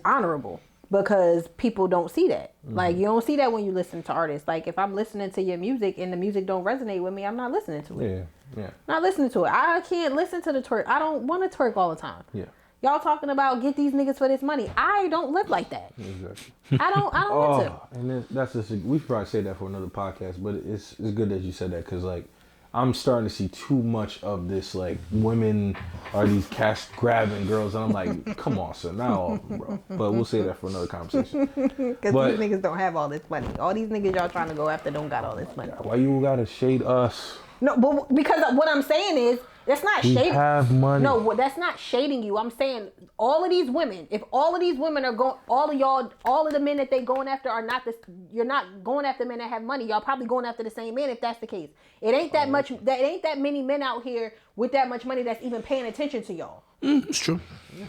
honorable. Because people don't see that. Like, you don't see that when you listen to artists. Like, if I'm listening to your music and the music don't resonate with me, I'm not listening to it. Yeah. Not listening to it. I can't listen to the twerk. I don't want to twerk all the time. Yeah. Y'all talking about get these niggas for this money. I don't live like that. Exactly. I don't want to. And then that's just, we should probably say that for another podcast, but it's good that you said that, because like I'm starting to see too much of this, like women are these cash grabbing girls, and I'm like, come on, sir, not all of them, bro. But we'll say that for another conversation. Because these niggas don't have all this money. All these niggas y'all trying to go after don't got all this money. Why you gotta shade us? No, but because what I'm saying is, that's not shading. We have money. No, that's not shading you. I'm saying all of these women, if all of these women are going, all of the men that they going after are not this, you're not going after men that have money. Y'all probably going after the same men if that's the case. It ain't that much, it ain't that many men out here with that much money that's even paying attention to y'all. It's true. Yeah,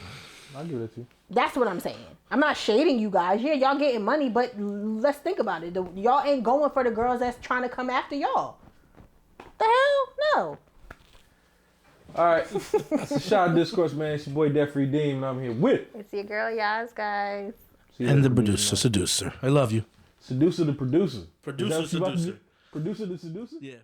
I'll give it to you. That's what I'm saying. I'm not shading you guys. Yeah, y'all getting money, but let's think about it. Y'all ain't going for the girls that's trying to come after y'all. The hell? No. All right, that's the Shot of Discourse, man. It's your boy Debtfreedeem, and I'm here with. It's your girl, Yas, guys. And the seducer. I love you. Seducer the producer. Producer, seducer. Producer the seducer? Yeah.